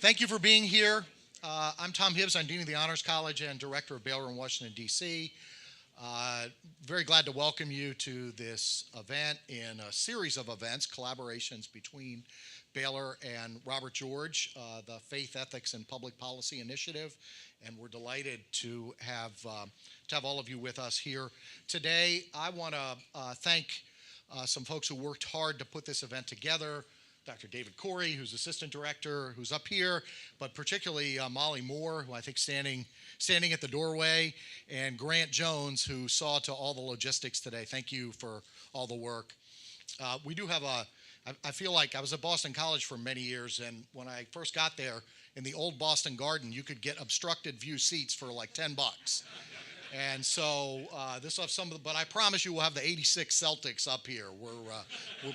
Thank you for being here. I'm Tom Hibbs. I'm Dean of the Honors College and Director of Baylor in Washington, D.C. Very glad to welcome you to this event in a series of events, collaborations between Baylor and Robert George, the Faith, Ethics, and Public Policy Initiative. And we're delighted to have all of you with us here today. I want to thank some folks who worked hard to put this event together. Dr. David Corey, who's assistant director, who's up here, but particularly Molly Moore, who I think standing at the doorway, and Grant Jones, who saw to all the logistics today. Thank you for all the work. We do have I feel like I was at Boston College for many years, and when I first got there, in the old Boston Garden, you could get obstructed view seats for like $10. And so this will have some of the, but I promise you we'll have the '86 Celtics up here.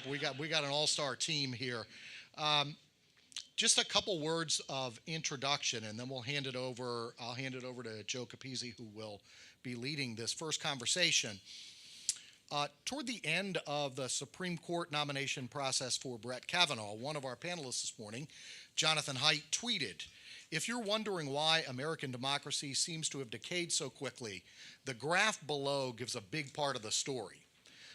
We got an all-star team here. Just a couple words of introduction, and then I'll hand it over to Joe Capizzi, who will be leading this first conversation. Toward the end of the Supreme Court nomination process for Brett Kavanaugh, one of our panelists this morning, Jonathan Haidt, tweeted, "If you're wondering why American democracy seems to have decayed so quickly, the graph below gives a big part of the story.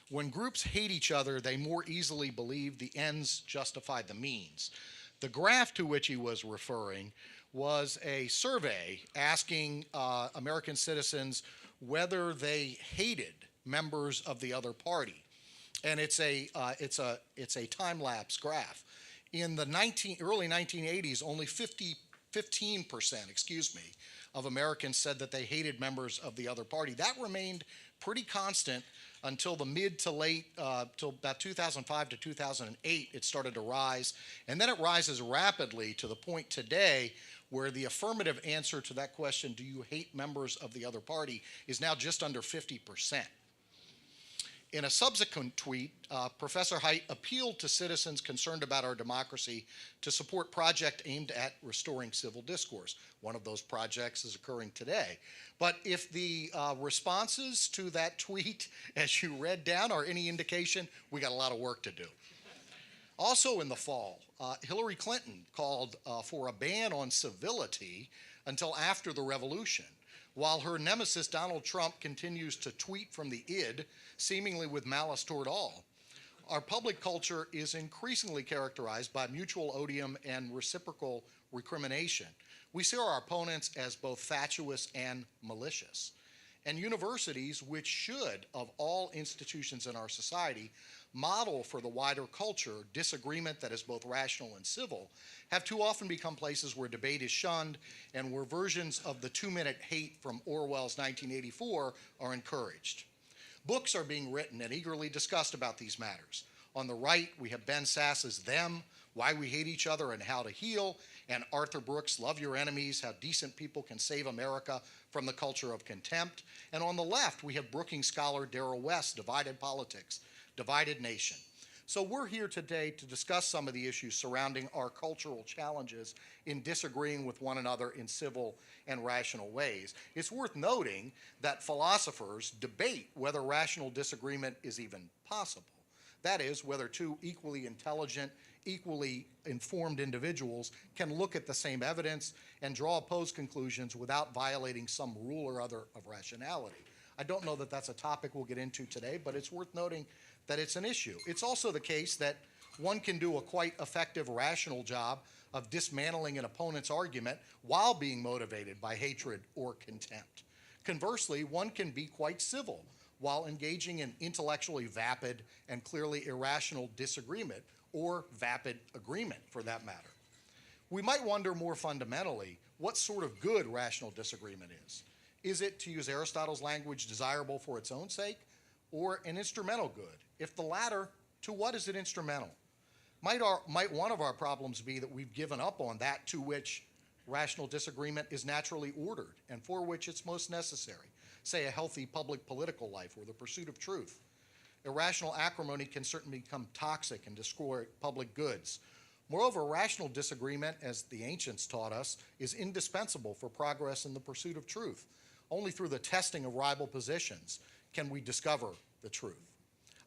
When groups hate each other, they more easily believe the ends justify the means." The graph to which he was referring was a survey asking American citizens whether they hated members of the other party, and it's a time-lapse graph. In the early 1980s, only 15% of Americans said that they hated members of the other party. That remained pretty constant until the mid to late, till about 2005 to 2008, it started to rise. And then it rises rapidly to the point today where the affirmative answer to that question, do you hate members of the other party, is now just under 50%. In a subsequent tweet, Professor Haidt appealed to citizens concerned about our democracy to support projects aimed at restoring civil discourse. One of those projects is occurring today. But if the responses to that tweet, as you read down, are any indication, we got a lot of work to do. Also in the fall, Hillary Clinton called for a ban on civility until after the revolution, while her nemesis Donald Trump continues to tweet from the id, seemingly with malice toward all. Our public culture is increasingly characterized by mutual odium and reciprocal recrimination. We see our opponents as both fatuous and malicious. And universities, which should, of all institutions in our society, model for the wider culture disagreement that is both rational and civil, have too often become places where debate is shunned and where versions of the 2-minute hate from Orwell's 1984 are encouraged. Books are being written and eagerly discussed about these matters. On the right, we have Ben Sass's Them, Why We Hate Each Other and How to Heal, and Arthur Brooks' Love Your Enemies, How Decent People Can Save America from the Culture of Contempt. And on the left, we have Brookings scholar Darrell West's Divided Politics, Divided Nation. So we're here today to discuss some of the issues surrounding our cultural challenges in disagreeing with one another in civil and rational ways. It's worth noting that philosophers debate whether rational disagreement is even possible. That is, whether two equally intelligent, equally informed individuals can look at the same evidence and draw opposed conclusions without violating some rule or other of rationality. I don't know that that's a topic we'll get into today, but it's worth noting that it's an issue. It's also the case that one can do a quite effective rational job of dismantling an opponent's argument while being motivated by hatred or contempt. Conversely, one can be quite civil while engaging in intellectually vapid and clearly irrational disagreement, or vapid agreement for that matter. We might wonder more fundamentally what sort of good rational disagreement is. Is it, to use Aristotle's language, desirable for its own sake, or an instrumental good? If the latter, to what is it instrumental? Might one of our problems be that we've given up on that to which rational disagreement is naturally ordered and for which it's most necessary, say a healthy public political life or the pursuit of truth? Irrational acrimony can certainly become toxic and destroy public goods. Moreover, rational disagreement, as the ancients taught us, is indispensable for progress in the pursuit of truth. Only through the testing of rival positions can we discover the truth.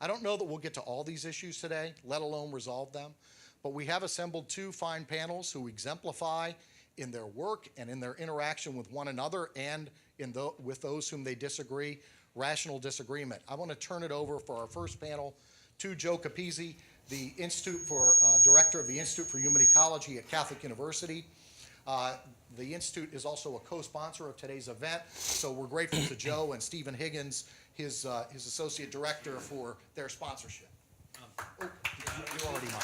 I don't know that we'll get to all these issues today, let alone resolve them, but we have assembled two fine panels who exemplify in their work and in their interaction with one another and with those whom they disagree, rational disagreement. I want to turn it over for our first panel to Joe Capizzi, the director of the Institute for Human Ecology at Catholic University. The Institute is also a co-sponsor of today's event, so we're grateful to Joe and Stephen Higgins, his associate director, for their sponsorship. You already might.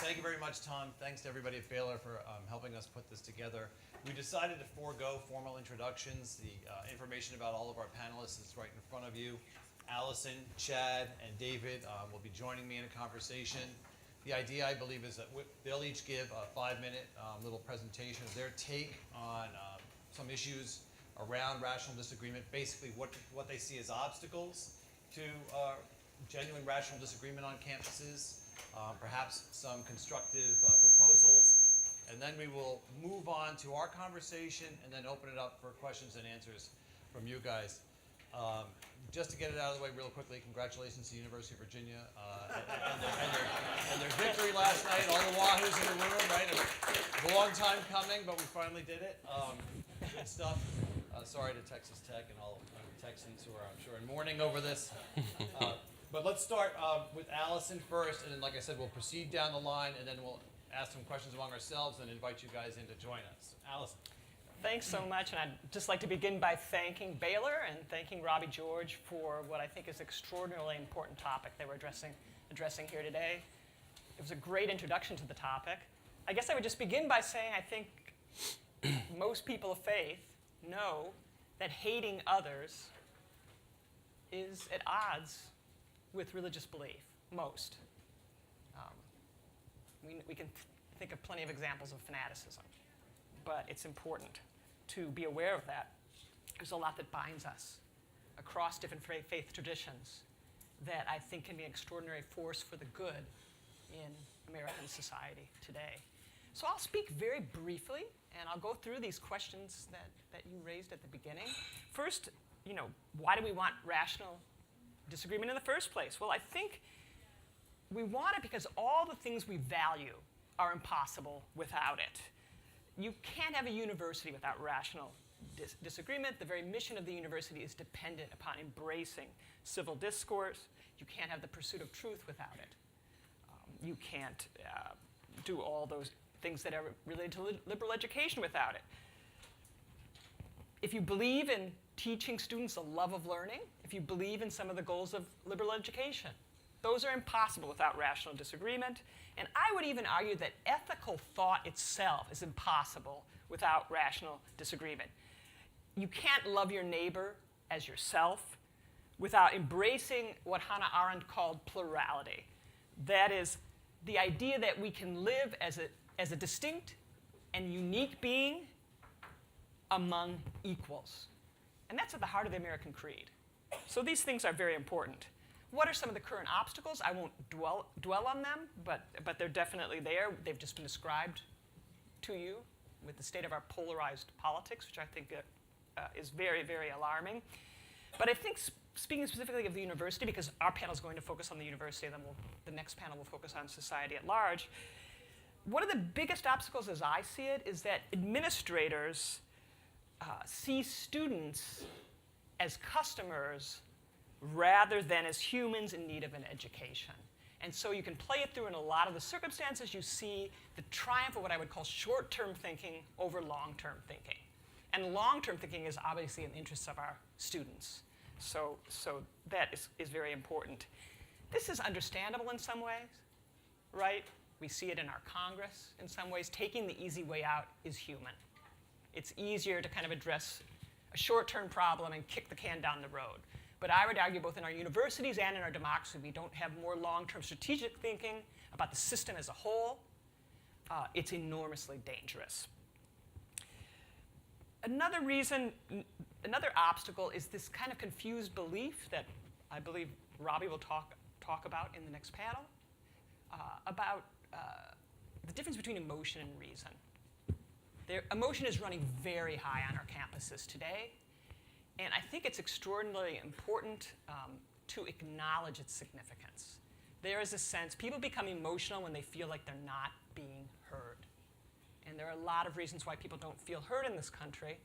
Thank you very much, Tom. Thanks to everybody at Baylor for helping us put this together. We decided to forego formal introductions. The information about all of our panelists is right in front of you. Allison, Chad, and David will be joining me in a conversation. The idea, I believe, is that they'll each give a 5-minute little presentation of their take on some issues around rational disagreement, basically what they see as obstacles to genuine rational disagreement on campuses, perhaps some constructive proposals, and then we will move on to our conversation and then open it up for questions and answers from you guys. Just to get it out of the way real quickly, congratulations to the University of Virginia and their victory last night. All the Wahoos in the room, right? It was a long time coming, but we finally did it. Good stuff. Sorry to Texas Tech and all Texans who are, I'm sure, in mourning over this. But let's start with Allison first, and then, like I said, we'll proceed down the line, and then we'll ask some questions among ourselves and invite you guys in to join us. Allison. Thanks so much, and I'd just like to begin by thanking Baylor and thanking Robbie George for what I think is an extraordinarily important topic they were addressing here today. It was a great introduction to the topic. I guess I would just begin by saying I think most people of faith know that hating others is at odds with religious belief, most. We can think of plenty of examples of fanaticism, but it's important to be aware of that. There's a lot that binds us across different faith traditions that I think can be an extraordinary force for the good in American society today. So I'll speak very briefly, and I'll go through these questions that you raised at the beginning. First, why do we want rational disagreement in the first place? Well, I think we want it because all the things we value are impossible without it. You can't have a university without rational disagreement. The very mission of the university is dependent upon embracing civil discourse. You can't have the pursuit of truth without it. You can't do all those things that are related to liberal education without it. If you believe in teaching students a love of learning, if you believe in some of the goals of liberal education, those are impossible without rational disagreement. And I would even argue that ethical thought itself is impossible without rational disagreement. You can't love your neighbor as yourself without embracing what Hannah Arendt called plurality. That is the idea that we can live as a distinct and unique being among equals. And that's at the heart of the American creed. So these things are very important. What are some of the current obstacles? I won't dwell on them, but they're definitely there. They've just been described to you with the state of our polarized politics, which I think is very, very alarming. But I think speaking specifically of the university, because our panel is going to focus on the university, and then the next panel will focus on society at large, one of the biggest obstacles as I see it is that administrators see students as customers rather than as humans in need of an education. And so you can play it through in a lot of the circumstances. You see the triumph of what I would call short-term thinking over long-term thinking. And long-term thinking is obviously in the interests of our students. So that is very important. This is understandable in some ways, right? We see it in our Congress in some ways. Taking the easy way out is human. It's easier to kind of address a short-term problem and kick the can down the road. But I would argue both in our universities and in our democracy, we don't have more long-term strategic thinking about the system as a whole. It's enormously dangerous. Another obstacle is this kind of confused belief that I believe Robbie will talk about in the next panel about the difference between emotion and reason. Emotion is running very high on our campuses today. And I think it's extraordinarily important to acknowledge its significance. There is a sense, people become emotional when they feel like they're not being heard. And there are a lot of reasons why people don't feel heard in this country.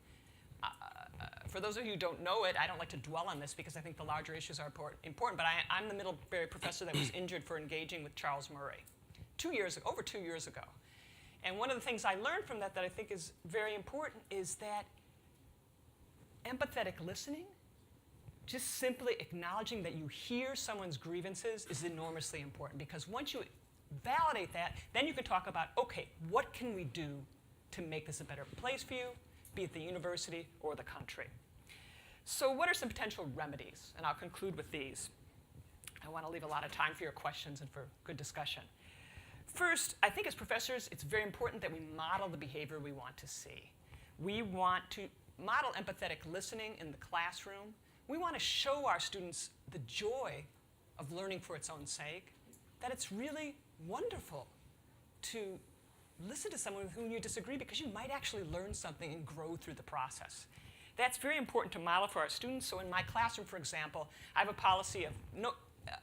For those of you who don't know it, I don't like to dwell on this because I think the larger issues are important, but I'm the Middlebury professor that was injured for engaging with Charles Murray over 2 years ago. And one of the things I learned from that I think is very important is that empathetic listening, just simply acknowledging that you hear someone's grievances, is enormously important, because once you validate that, then you can talk about, okay, what can we do to make this a better place for you, be it the university or the country? So what are some potential remedies? And I'll conclude with these. I want to leave a lot of time for your questions and for good discussion. First, I think as professors, it's very important that we model the behavior we want to see. We want to model empathetic listening in the classroom. We want to show our students the joy of learning for its own sake, that it's really wonderful to listen to someone with whom you disagree because you might actually learn something and grow through the process. That's very important to model for our students. So in my classroom, for example, I have a policy of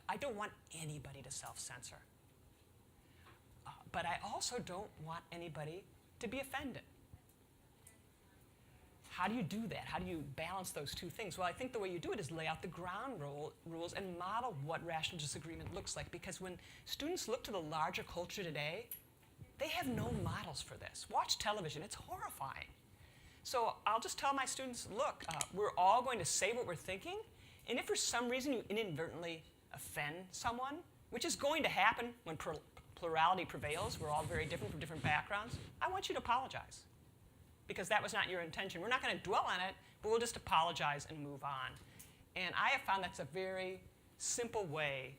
I don't want anybody to self-censor. But I also don't want anybody to be offended. How do you do that? How do you balance those two things? Well, I think the way you do it is lay out the ground rules and model what rational disagreement looks like. Because when students look to the larger culture today, they have no models for this. Watch television. It's horrifying. So I'll just tell my students, look, we're all going to say what we're thinking. And if for some reason you inadvertently offend someone, which is going to happen when plurality prevails, we're all very different from different backgrounds, I want you to apologize. Because that was not your intention. We're not going to dwell on it, but we'll just apologize and move on. And I have found that's a very simple way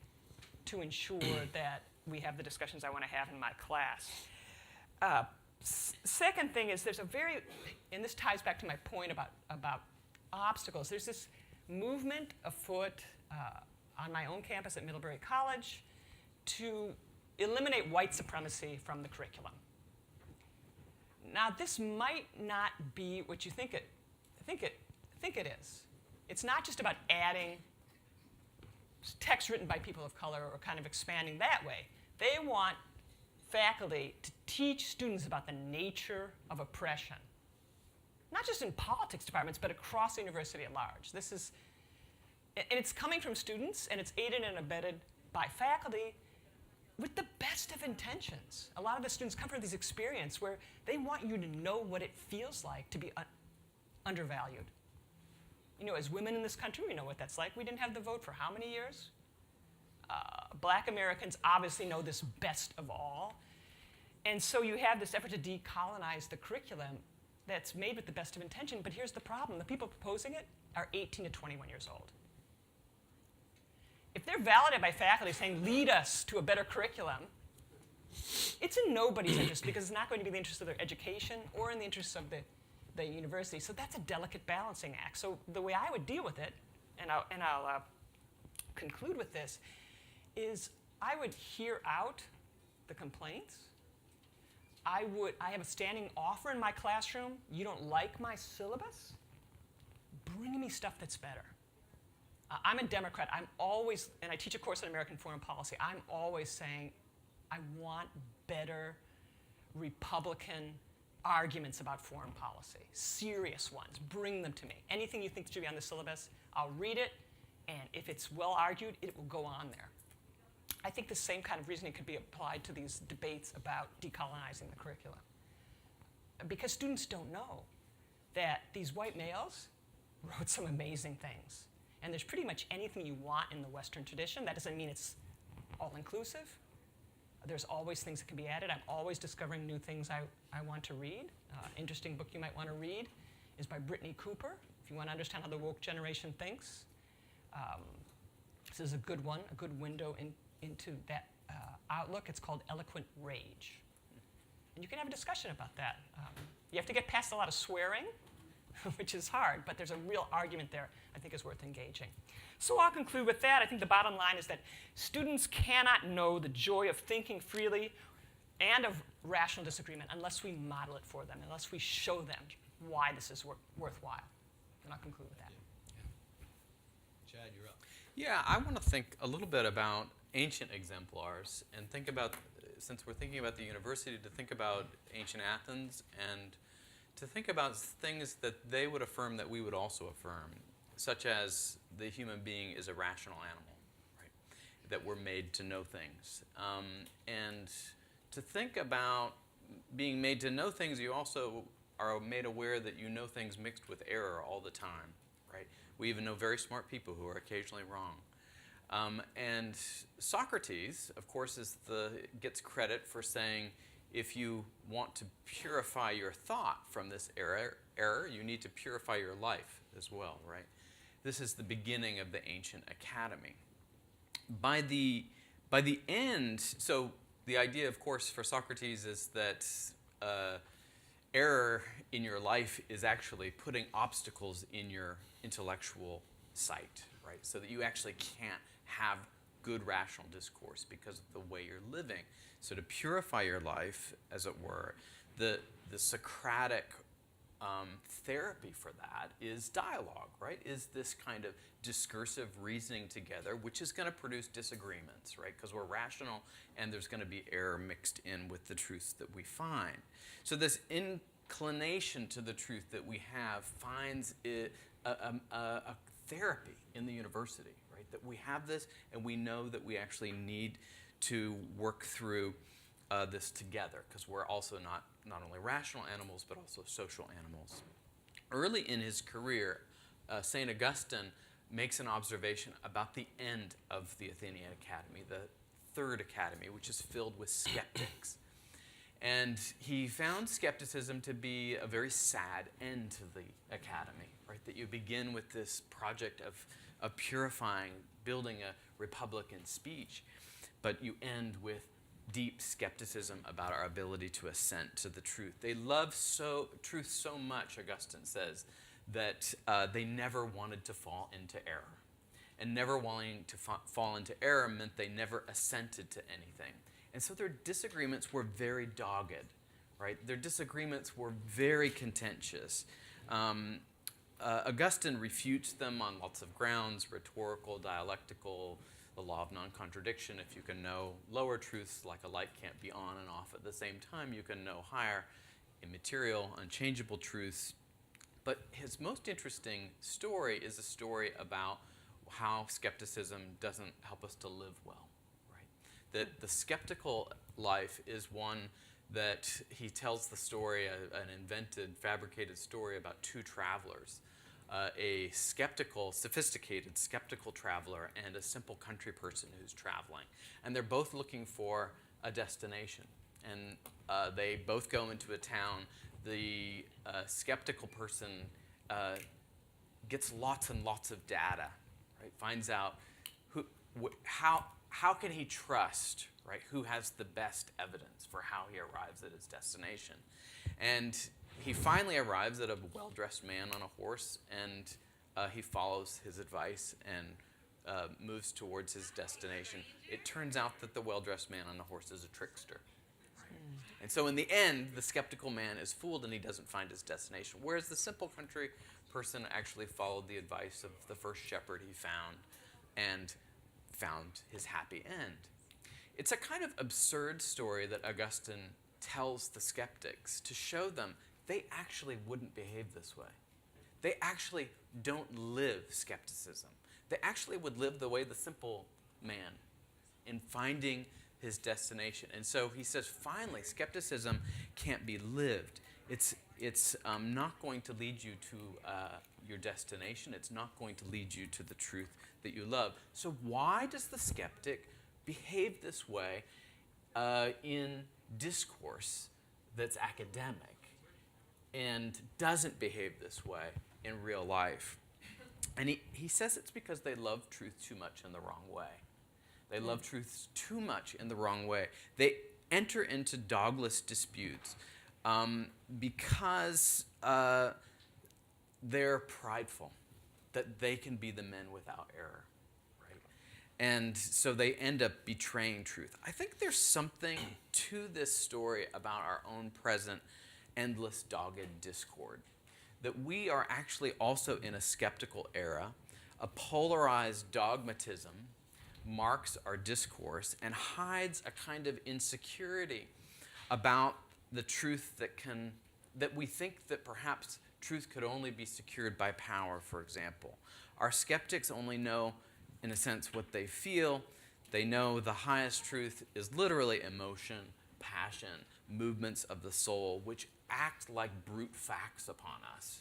to ensure that we have the discussions I want to have in my class. Second thing is there's a very, and this ties back to my point about obstacles, there's this movement afoot on my own campus at Middlebury College to eliminate white supremacy from the curriculum. Now, this might not be what you think it is. It's not just about adding text written by people of color or kind of expanding that way. They want faculty to teach students about the nature of oppression, not just in politics departments, but across the university at large. And it's coming from students, and it's aided and abetted by faculty with the best of intentions. A lot of the students come from this experience where they want you to know what it feels like to be undervalued. You know, as women in this country, we know what that's like. We didn't have the vote for how many years? Black Americans obviously know this best of all. And so you have this effort to decolonize the curriculum that's made with the best of intention. But here's the problem. The people proposing it are 18 to 21 years old. If they're validated by faculty saying, lead us to a better curriculum, it's in nobody's interest because it's not going to be in the interest of their education or in the interest of the university. So that's a delicate balancing act. So the way I would deal with it, and I'll conclude with this, is I would hear out the complaints. I have a standing offer in my classroom. You don't like my syllabus? Bring me stuff that's better. I'm a Democrat. I'm always, and I teach a course on American foreign policy, I'm always saying I want better Republican arguments about foreign policy, serious ones. Bring them to me. Anything you think should be on the syllabus, I'll read it, and if it's well argued, it will go on there. I think the same kind of reasoning could be applied to these debates about decolonizing the curriculum. Because students don't know that these white males wrote some amazing things. And there's pretty much anything you want in the Western tradition. That doesn't mean it's all-inclusive. There's always things that can be added. I'm always discovering new things I want to read. Interesting book you might want to read is by Brittany Cooper, if you want to understand how the woke generation thinks. This is a good one, a good window into that outlook. It's called Eloquent Rage. And you can have a discussion about that. You have to get past a lot of swearing, which is hard, but there's a real argument there I think is worth engaging. So I'll conclude with that. I think the bottom line is that students cannot know the joy of thinking freely and of rational disagreement unless we model it for them, unless we show them why this is worthwhile. And I'll conclude with that. Chad, you're up. Yeah, I want to think a little bit about ancient exemplars and think about, since we're thinking about the university, to think about ancient Athens and to think about things that they would affirm that we would also affirm, such as the human being is a rational animal, right? That we're made to know things. And to think about being made to know things, you also are made aware that you know things mixed with error all the time, right? We even know very smart people who are occasionally wrong. And Socrates, of course, gets credit for saying, if you want to purify your thought from this error, you need to purify your life as well, right? This is the beginning of the ancient academy. By the end, so the idea, of course, for Socrates is that error in your life is actually putting obstacles in your intellectual sight, right? So that you actually can't have good rational discourse because of the way you're living. So to purify your life, as it were, the Socratic therapy for that is dialogue, right? Is this kind of discursive reasoning together, which is going to produce disagreements, right? Because we're rational and there's going to be error mixed in with the truths that we find. So this inclination to the truth that we have finds a therapy in the university, right? That we have this and we know that we actually need to work through this together, because we're also not only rational animals but also social animals. Early in his career, St. Augustine makes an observation about the end of the Athenian Academy, the third academy, which is filled with skeptics. And he found skepticism to be a very sad end to the academy, right? That you begin with this project of purifying, building a republic in speech, but you end with deep skepticism about our ability to assent to the truth. They love truth so much, Augustine says, that they never wanted to fall into error. And never wanting to fall into error meant they never assented to anything. And so their disagreements were very dogged, right? Their disagreements were very contentious. Augustine refutes them on lots of grounds: rhetorical, dialectical, the law of non-contradiction. If you can know lower truths, like a light can't be on and off at the same time, you can know higher, immaterial, unchangeable truths. But his most interesting story is a story about how skepticism doesn't help us to live well, right? That the skeptical life is one that he tells the story, an invented, fabricated story about two travelers. A sophisticated skeptical traveler and a simple country person who's traveling. And they're both looking for a destination. And they both go into a town. The skeptical person gets lots and lots of data, right? Finds out how can he trust, right? Who has the best evidence for how he arrives at his destination. And he finally arrives at a well-dressed man on a horse, and he follows his advice and moves towards his destination. It turns out that the well-dressed man on the horse is a trickster. Right? And so in the end, the skeptical man is fooled and he doesn't find his destination, whereas the simple country person actually followed the advice of the first shepherd he found and found his happy end. It's a kind of absurd story that Augustine tells the skeptics to show them they actually wouldn't behave this way. They actually don't live skepticism. They actually would live the way the simple man in finding his destination. And so he says, finally, skepticism can't be lived. It's not going to lead you to your destination. It's not going to lead you to the truth that you love. So why does the skeptic behave this way in discourse that's academic and doesn't behave this way in real life? And he says it's because they love truth too much in the wrong way. They love truth too much in the wrong way. They enter into dogless disputes because they're prideful, that they can be the men without error. Right? And so they end up betraying truth. I think there's something to this story about our own present endless dogged discord, that we are actually also in a skeptical era. A polarized dogmatism marks our discourse and hides a kind of insecurity about the truth that we think that perhaps truth could only be secured by power, for example. Our skeptics only know, in a sense, what they feel. They know the highest truth is literally emotion, passion, movements of the soul, which act like brute facts upon us.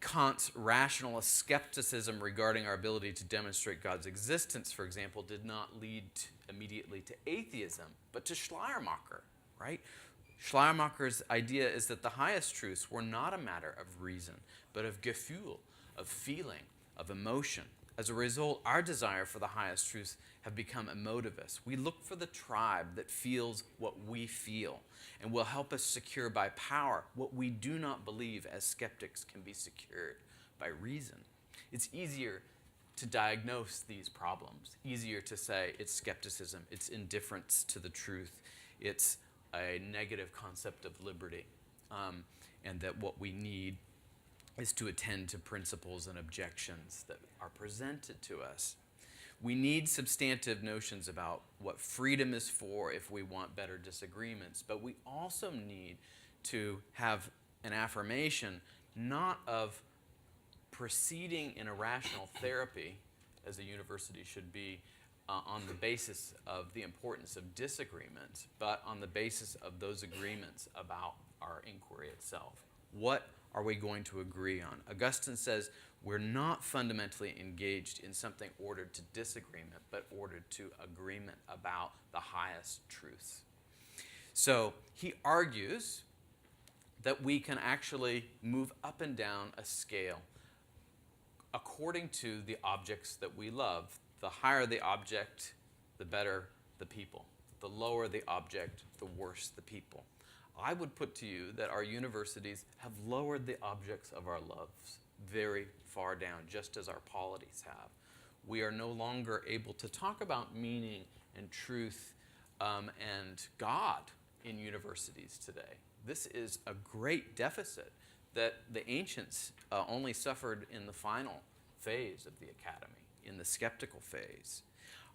Kant's rationalist skepticism regarding our ability to demonstrate God's existence, for example, did not lead immediately to atheism, but to Schleiermacher, right? Schleiermacher's idea is that the highest truths were not a matter of reason, but of Gefühl, of feeling, of emotion. As a result, our desire for the highest truths have become emotivist. We look for the tribe that feels what we feel and will help us secure by power what we do not believe as skeptics can be secured by reason. It's easier to diagnose these problems, easier to say it's skepticism, it's indifference to the truth, it's a negative concept of liberty, and that what we need is to attend to principles and objections that are presented to us. We need substantive notions about what freedom is for if we want better disagreements, but we also need to have an affirmation not of proceeding in a rational therapy, as a university should be, on the basis of the importance of disagreement, but on the basis of those agreements about our inquiry itself. What are we going to agree on? Augustine says we're not fundamentally engaged in something ordered to disagreement, but ordered to agreement about the highest truths. So he argues that we can actually move up and down a scale according to the objects that we love. The higher the object, the better the people. The lower the object, the worse the people. I would put to you that our universities have lowered the objects of our loves very far down, just as our polities have. We are no longer able to talk about meaning and truth and God in universities today. This is a great deficit that the ancients only suffered in the final phase of the academy, in the skeptical phase.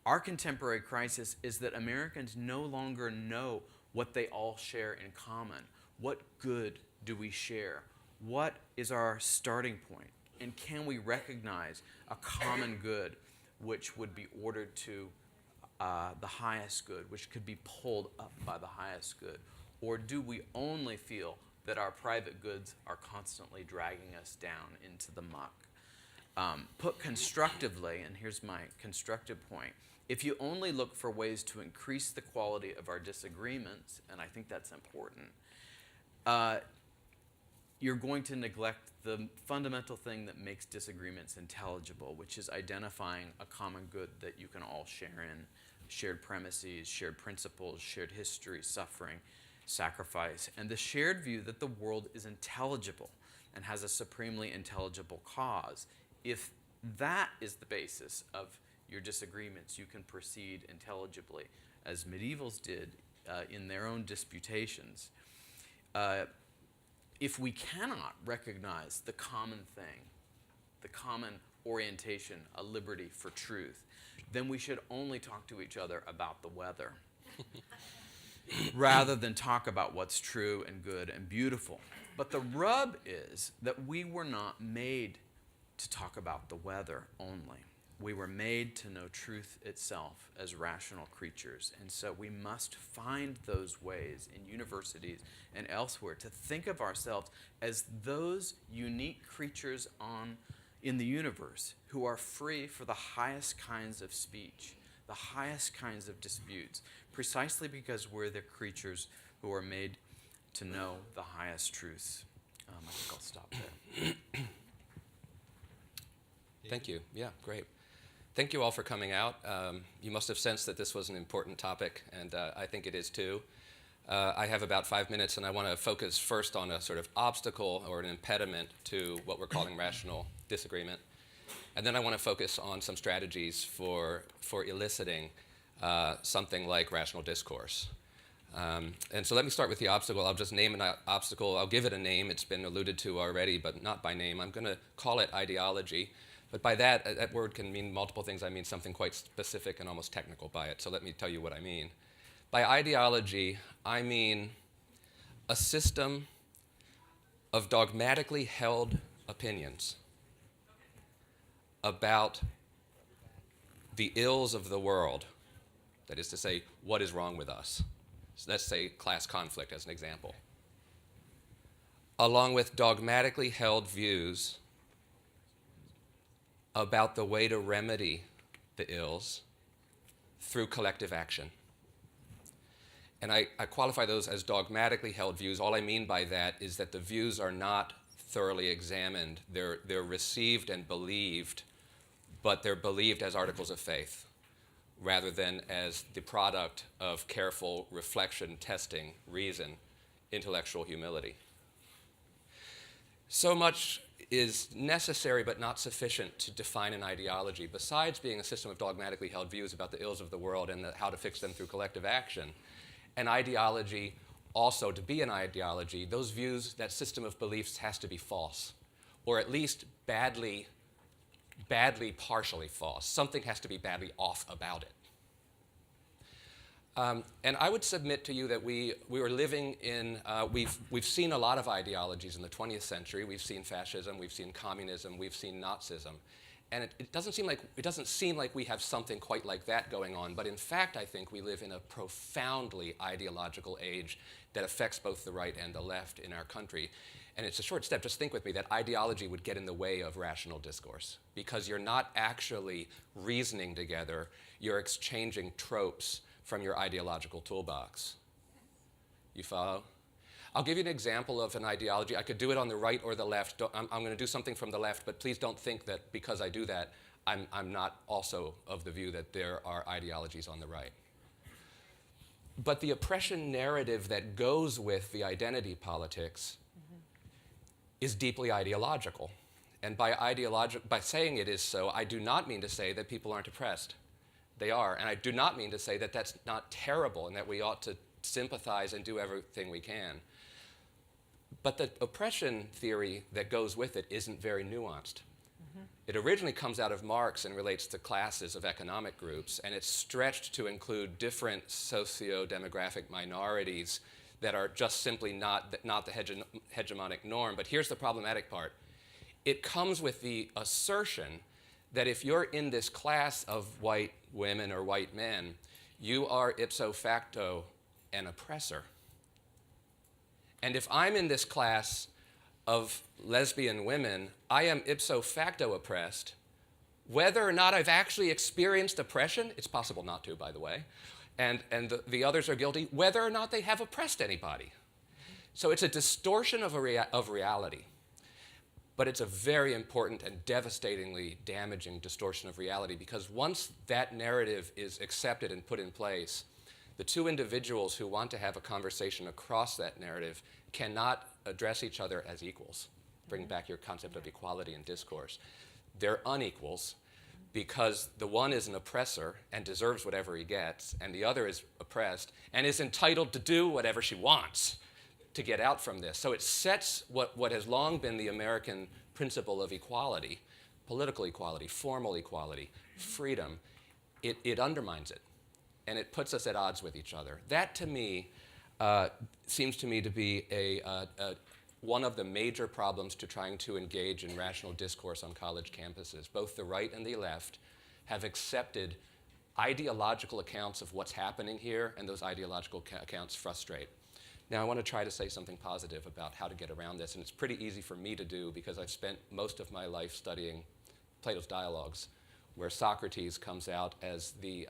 Our contemporary crisis is that Americans no longer know what they all share in common. What good do we share? What is our starting point? And can we recognize a common good which would be ordered to the highest good, which could be pulled up by the highest good? Or do we only feel that our private goods are constantly dragging us down into the muck? Put constructively, and here's my constructive point, if you only look for ways to increase the quality of our disagreements, and I think that's important, you're going to neglect the fundamental thing that makes disagreements intelligible, which is identifying a common good that you can all share in, shared premises, shared principles, shared history, suffering, sacrifice, and the shared view that the world is intelligible and has a supremely intelligible cause. If that is the basis of your disagreements, you can proceed intelligibly, as medievals did in their own disputations. If we cannot recognize the common thing, the common orientation, a liberty for truth, then we should only talk to each other about the weather rather than talk about what's true and good and beautiful. But the rub is that we were not made to talk about the weather only. We were made to know truth itself as rational creatures. And so we must find those ways in universities and elsewhere to think of ourselves as those unique creatures in the universe who are free for the highest kinds of speech, the highest kinds of disputes, precisely because we're the creatures who are made to know the highest truths. I think I'll stop there. Thank you. Yeah, great. Thank you all for coming out. You must have sensed that this was an important topic, and I think it is too. I have about 5 minutes, and I want to focus first on a sort of obstacle or an impediment to what we're calling rational disagreement. And then I want to focus on some strategies for eliciting something like rational discourse. And so let me start with the obstacle. I'll just name an obstacle. I'll give it a name. It's been alluded to already, but not by name. I'm going to call it ideology. But by that, that word can mean multiple things. I mean something quite specific and almost technical by it. So let me tell you what I mean. By ideology, I mean a system of dogmatically held opinions about the ills of the world. That is to say, what is wrong with us? So let's say class conflict as an example. Along with dogmatically held views about the way to remedy the ills through collective action. And I qualify those as dogmatically held views. All I mean by that is that the views are not thoroughly examined. They're received and believed, but they're believed as articles of faith rather than as the product of careful reflection, testing, reason, intellectual humility. So much is necessary but not sufficient to define an ideology. Besides being a system of dogmatically held views about the ills of the world and how to fix them through collective action, an ideology also, to be an ideology, those views, that system of beliefs has to be false, or at least badly partially false. Something has to be badly off about it. And I would submit to you that we are living in, we've seen a lot of ideologies in the 20th century. We've seen fascism, we've seen communism, we've seen Nazism. And it doesn't seem like we have something quite like that going on. But in fact, I think we live in a profoundly ideological age that affects both the right and the left in our country. And it's a short step. Just think with me that ideology would get in the way of rational discourse because you're not actually reasoning together. You're exchanging tropes from your ideological toolbox. You follow? I'll give you an example of an ideology. I could do it on the right or the left. I'm going to do something from the left, but please don't think that because I do that, I'm not also of the view that there are ideologies on the right. But the oppression narrative that goes with the identity politics is deeply ideological. And by saying it is so, I do not mean to say that people aren't oppressed. They are. And I do not mean to say that that's not terrible and that we ought to sympathize and do everything we can. But the oppression theory that goes with it isn't very nuanced. It originally comes out of Marx and relates to classes of economic groups, and it's stretched to include different socio-demographic minorities that are just simply not the hegemonic norm. But here's the problematic part. It comes with the assertion that if you're in this class of white women or white men, you are ipso facto an oppressor. And if I'm in this class of lesbian women, I am ipso facto oppressed. Whether or not I've actually experienced oppression, it's possible not to, by the way, and the others are guilty, whether or not they have oppressed anybody. So it's a distortion of reality. But it's a very important and devastatingly damaging distortion of reality because once that narrative is accepted and put in place, the two individuals who want to have a conversation across that narrative cannot address each other as equals. Bring back your concept of equality in discourse. They're unequals because the one is an oppressor and deserves whatever he gets, and the other is oppressed and is entitled to do whatever she wants to get out from this. So it sets what has long been the American principle of equality, political equality, formal equality, freedom. It undermines it, and it puts us at odds with each other. That, to me, seems to me to be one of the major problems to trying to engage in rational discourse on college campuses. Both the right and the left have accepted ideological accounts of what's happening here, and those ideological accounts frustrate. Now, I want to try to say something positive about how to get around this, and it's pretty easy for me to do because I've spent most of my life studying Plato's Dialogues, where Socrates comes out as the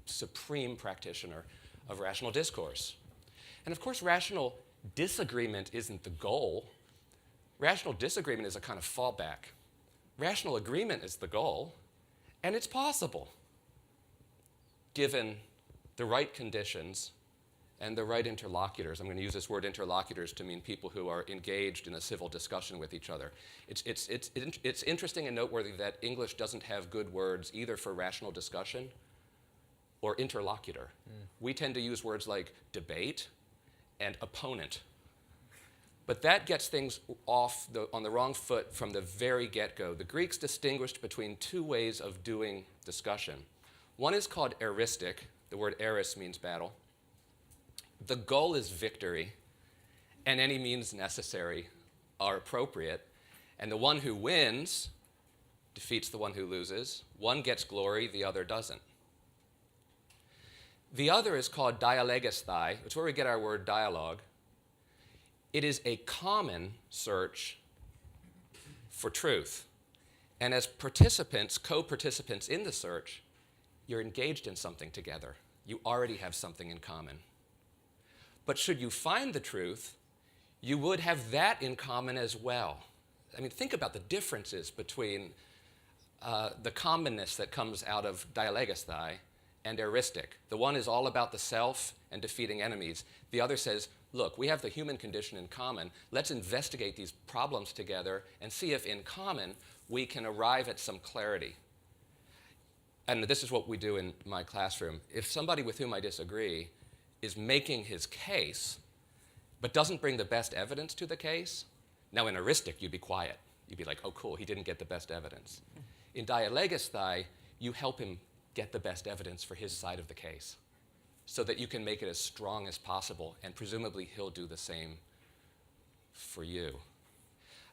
supreme practitioner of rational discourse. And of course, rational disagreement isn't the goal. Rational disagreement is a kind of fallback. Rational agreement is the goal, and it's possible, given the right conditions and the right interlocutors. I'm going to use this word interlocutors to mean people who are engaged in a civil discussion with each other. It's interesting and noteworthy that English doesn't have good words either for rational discussion or interlocutor. We tend to use words like debate and opponent. But that gets things on the wrong foot from the very get-go. The Greeks distinguished between two ways of doing discussion. One is called eristic. The word eris means battle. The goal is victory, and any means necessary are appropriate. And the one who wins defeats the one who loses. One gets glory, the other doesn't. The other is called dialegesthai. It's where we get our word dialogue. It is a common search for truth. And as participants, co-participants in the search, you're engaged in something together. You already have something in common. But should you find the truth, you would have that in common as well. I mean, think about the differences between the commonness that comes out of dialegesthai and eristic. The one is all about the self and defeating enemies. The other says, look, we have the human condition in common. Let's investigate these problems together and see if in common we can arrive at some clarity. And this is what we do in my classroom. If somebody with whom I disagree is making his case, but doesn't bring the best evidence to the case, now in eristic, you'd be quiet. You'd be like, oh, cool, he didn't get the best evidence. In dialegesthai, you help him get the best evidence for his side of the case so that you can make it as strong as possible, and presumably he'll do the same for you.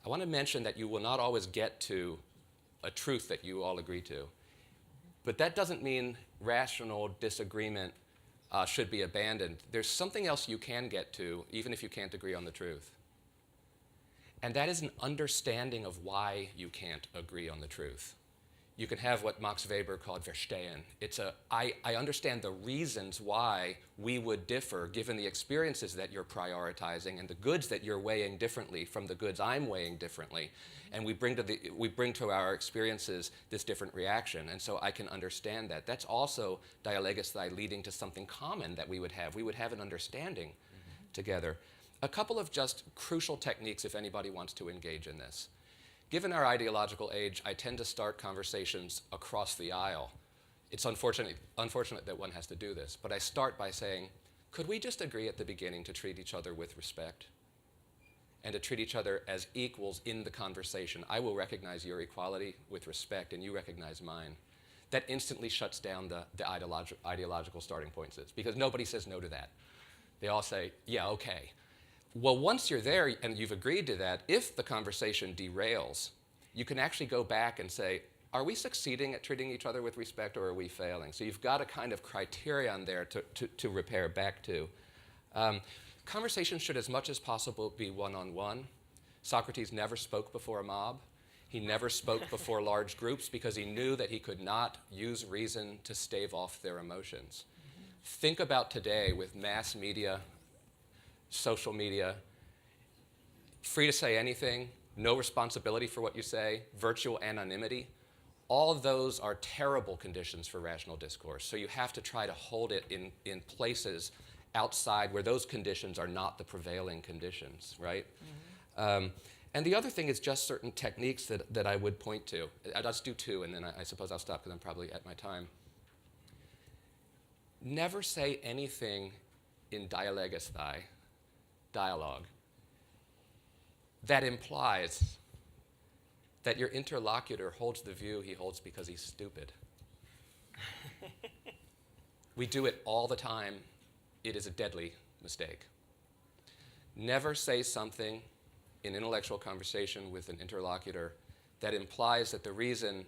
I want to mention that you will not always get to a truth that you all agree to, but that doesn't mean rational disagreement should be abandoned. There's something else you can get to, even if you can't agree on the truth. And that is an understanding of why you can't agree on the truth. You can have what Max Weber called Verstehen. It's I understand the reasons why we would differ given the experiences that you're prioritizing and the goods that you're weighing differently from the goods I'm weighing differently. And we bring to our experiences this different reaction. And so I can understand that. That's also dialegesthai leading to something common that we would have. We would have an understanding together. A couple of just crucial techniques if anybody wants to engage in this. Given our ideological age, I tend to start conversations across the aisle. It's unfortunate that one has to do this, but I start by saying, could we just agree at the beginning to treat each other with respect and to treat each other as equals in the conversation? I will recognize your equality with respect, and you recognize mine. That instantly shuts down the ideological starting points, because nobody says no to that. They all say, yeah, okay. Well, once you're there and you've agreed to that, if the conversation derails, you can actually go back and say, are we succeeding at treating each other with respect, or are we failing? So you've got a kind of criterion there to repair back to. Conversations should, as much as possible, be one-on-one. Socrates never spoke before a mob. He never spoke before large groups because he knew that he could not use reason to stave off their emotions. Think about today with mass media, social media, free to say anything, no responsibility for what you say, virtual anonymity. All of those are terrible conditions for rational discourse. So you have to try to hold it in places outside where those conditions are not the prevailing conditions, right? And the other thing is just certain techniques that I would point to. I'll just do two, and then I suppose I'll stop because I'm probably at my time. Never say anything in dialegesthai, dialogue, that implies that your interlocutor holds the view he holds because he's stupid. We do it all the time. It is a deadly mistake. Never say something in intellectual conversation with an interlocutor that implies that the reason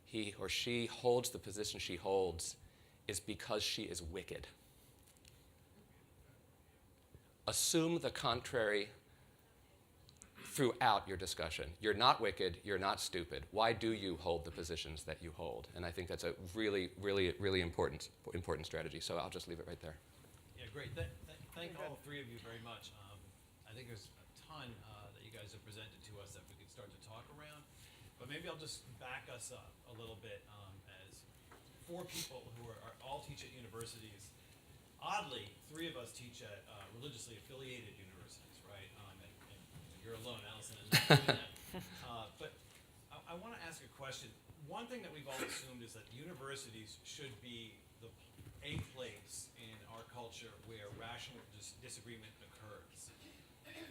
he or she holds the position she holds is because she is wicked. Assume the contrary throughout your discussion. You're not wicked, you're not stupid. Why do you hold the positions that you hold? And I think that's a really, really, really important strategy. So I'll just leave it right there. Yeah, great. Thank all three of you very much. I think there's a ton that you guys have presented to us that we could start to talk around. But maybe I'll just back us up a little bit as four people who are all teach at universities. Oddly, three of us teach at religiously affiliated universities, right? And you're alone, Allison, in not doing that. But I want to ask a question. One thing that we've all assumed is that universities should be a place in our culture where rational disagreement occurs.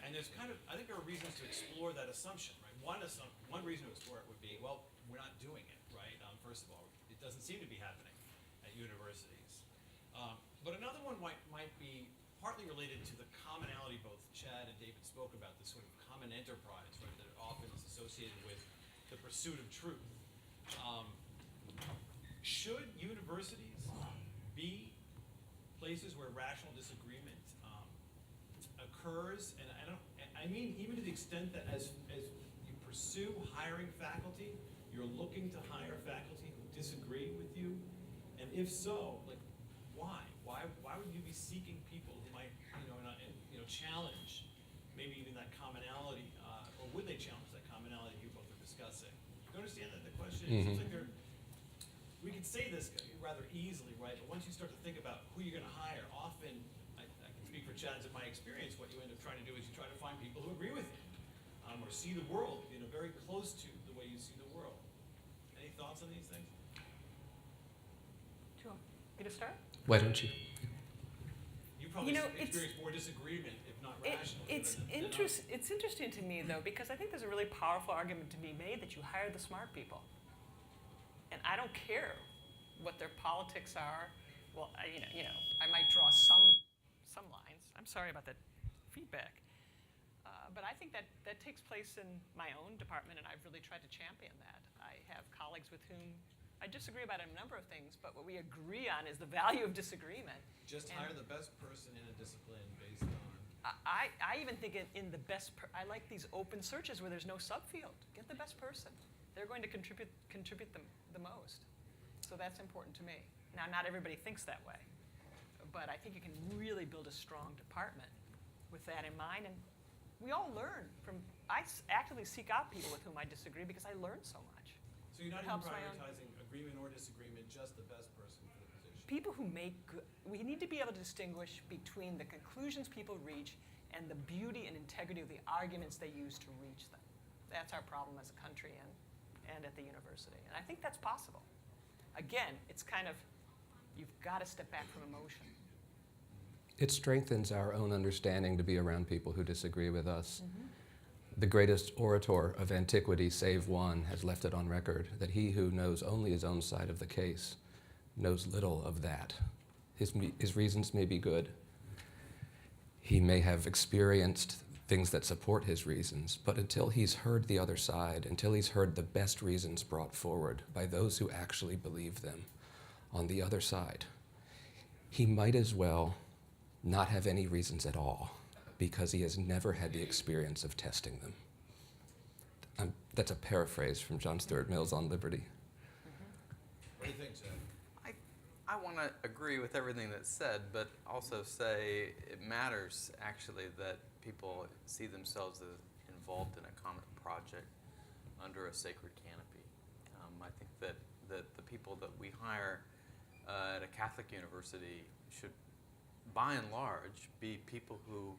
And there's kind of, I think there are reasons to explore that assumption, right? One reason to explore it would be, well, we're not doing it, right? First of all, it doesn't seem to be happening at universities. But another one might be partly related to the commonality both Chad and David spoke about, this sort of common enterprise, right, that often is associated with the pursuit of truth. Should universities be places where rational disagreement occurs? And I mean even to the extent that as you pursue hiring faculty, you're looking to hire faculty who disagree with you? And if so, like, why? Why would you be seeking people who might, challenge maybe even that commonality, or would they challenge that commonality you both are discussing? You understand that the question? It seems like we can say this rather easily, right? But once you start to think about who you're going to hire, often, I can speak for Chad's in my experience, what you end up trying to do is you try to find people who agree with you, or see the world, very close to the way you see the world. Any thoughts on these things? Do you want me to start? Why don't you? You probably experience more disagreement, if not rational. It's interesting to me, though, because I think there's a really powerful argument to be made that you hire the smart people. And I don't care what their politics are. Well, I might draw some lines. I'm sorry about that feedback. But I think that takes place in my own department, and I've really tried to champion that. I have colleagues with whom I disagree about a number of things, but what we agree on is the value of disagreement. Just hire the best person in a discipline based on... I even think in the best... I like these open searches where there's no subfield. Get the best person. They're going to contribute the most. So that's important to me. Now, not everybody thinks that way, but I think you can really build a strong department with that in mind. And we all learn from... I actively seek out people with whom I disagree because I learn so much. So you're not even prioritizing agreement or disagreement, just the best person for the position. People who make good... We need to be able to distinguish between the conclusions people reach and the beauty and integrity of the arguments they use to reach them. That's our problem as a country and at the university. And I think that's possible. Again, it's kind of, you've got to step back from emotion. It strengthens our own understanding to be around people who disagree with us. The greatest orator of antiquity, save one, has left it on record that he who knows only his own side of the case knows little of that. His reasons may be good. He may have experienced things that support his reasons, but until he's heard the other side, until he's heard the best reasons brought forward by those who actually believe them on the other side, he might as well not have any reasons at all, because he has never had the experience of testing them. That's a paraphrase from John Stuart Mill's On Liberty. What do you think, Chad? I want to agree with everything that's said, but also say it matters, actually, that people see themselves as involved in a common project under a sacred canopy. I think that the people that we hire at a Catholic university should, by and large, be people who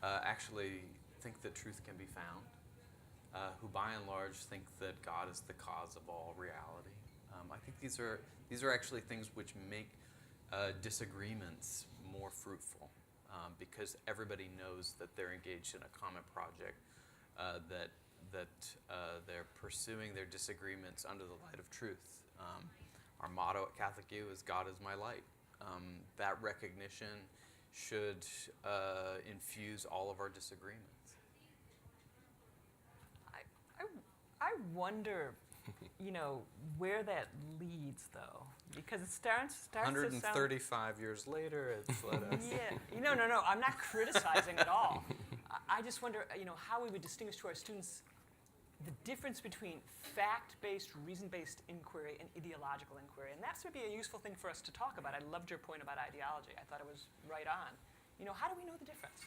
actually think that truth can be found, who by and large think that God is the cause of all reality. I think these are actually things which make disagreements more fruitful, because everybody knows that they're engaged in a common project, that they're pursuing their disagreements under the light of truth. Our motto at Catholic U is "God is my light." That recognition should infuse all of our disagreements. I wonder, where that leads, though, because it starts to sound... 135 years later, it's let us... Yeah, no, I'm not criticizing at all. I just wonder, how we would distinguish to our students the difference between fact-based, reason-based inquiry and ideological inquiry. And that's would be a useful thing for us to talk about. I loved your point about ideology. I thought it was right on. How do we know the difference?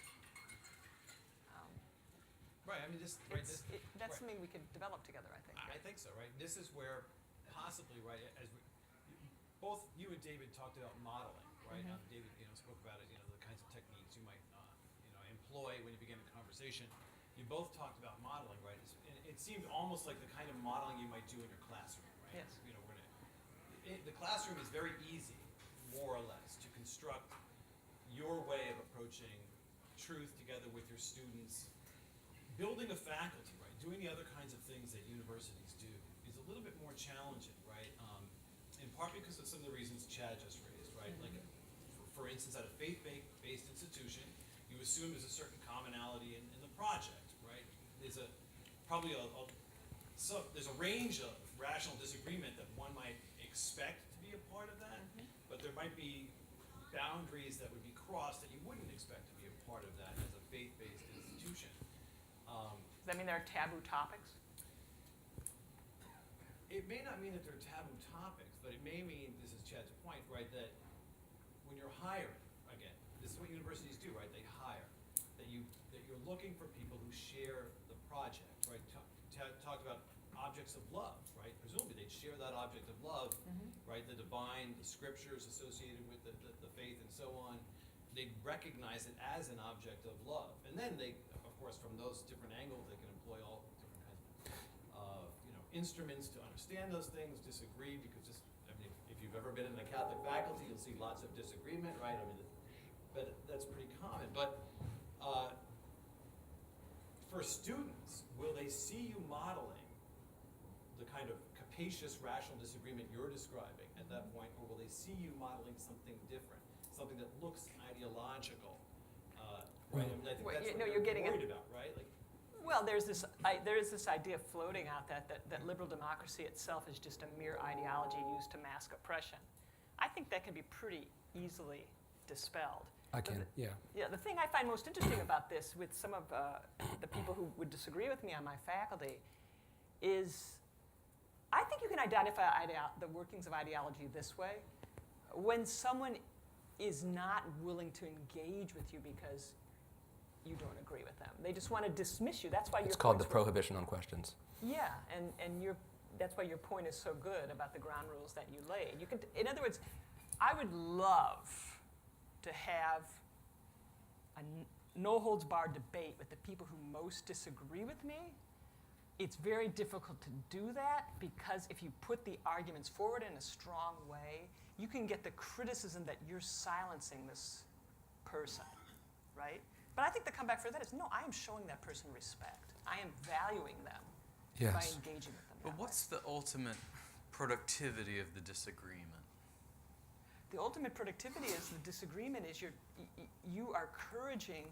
Right, I mean, that's something we could develop together, I think. I think so, right? This is where possibly, right, both you and David talked about modeling, right? David, spoke about it, the kinds of techniques you might, employ when you begin a conversation. You both talked about modeling, right? It seemed almost like the kind of modeling you might do in your classroom, right? Yes. The classroom is very easy, more or less, to construct your way of approaching truth together with your students. Building a faculty, right, doing the other kinds of things that universities do is a little bit more challenging, right? In part because of some of the reasons Chad just raised, right? Like, for instance, at a faith-based institution, you assume there's a certain commonality in the project, right? There's probably there's a range of rational disagreement that one might expect to be a part of that, but there might be boundaries that would be crossed that you wouldn't expect to be a part of that as a faith-based institution. Does that mean there are taboo topics? It may not mean that they're taboo topics, but it may mean, this is Chad's point, right, that when you're hiring, again, this is what universities do, right? They hire. That you're looking for people who share the project, right? Chad talked about objects of love, right? Presumably they'd share that object of love, right? The divine, the scriptures associated with the faith and so on. They'd recognize it as an object of love. And then they, of course, from those different angles, they can employ all different kinds of instruments to understand those things, disagree, because if you've ever been in a Catholic faculty, you'll see lots of disagreement, right? But that's pretty common. But for students, will they see you modeling the kind of capacious rational disagreement you're describing at that point, or will they see you modeling something different, something that looks ideological? Right? I mean, I think Well, that's you what know, you're you're getting worried about, right? Like, Well, there is this idea floating out that liberal democracy itself is just a mere ideology used to mask oppression. I think that can be pretty easily dispelled. Yeah, the thing I find most interesting about this with some of the people who would disagree with me on my faculty is I think you can identify the workings of ideology this way. When someone is not willing to engage with you because you don't agree with them. They just want to dismiss you. That's why It's called the prohibition on questions. Yeah, and that's why your point is so good about the ground rules that you laid. You could, in other words, I would love to have a no-holds-barred debate with the people who most disagree with me. It's very difficult to do that because if you put the arguments forward in a strong way, you can get the criticism that you're silencing this person, right? But I think the comeback for that is, no, I am showing that person respect. I am valuing them by engaging with them. But what's the ultimate productivity of the disagreement? The ultimate productivity is the disagreement is you are encouraging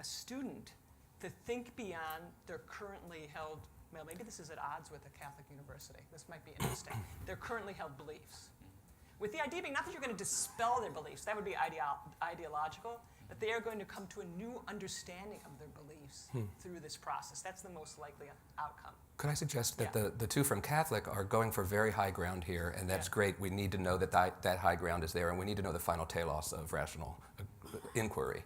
a student to think beyond their currently held, well, maybe this is at odds with a Catholic university. This might be interesting. Their currently held beliefs. With the idea being not that you're going to dispel their beliefs, that would be ideological, but they are going to come to a new understanding of their beliefs through this process. That's the most likely outcome. Could I suggest that the two from Catholic are going for very high ground here, and that's great. We need to know that high ground is there, and we need to know the final telos of rational inquiry.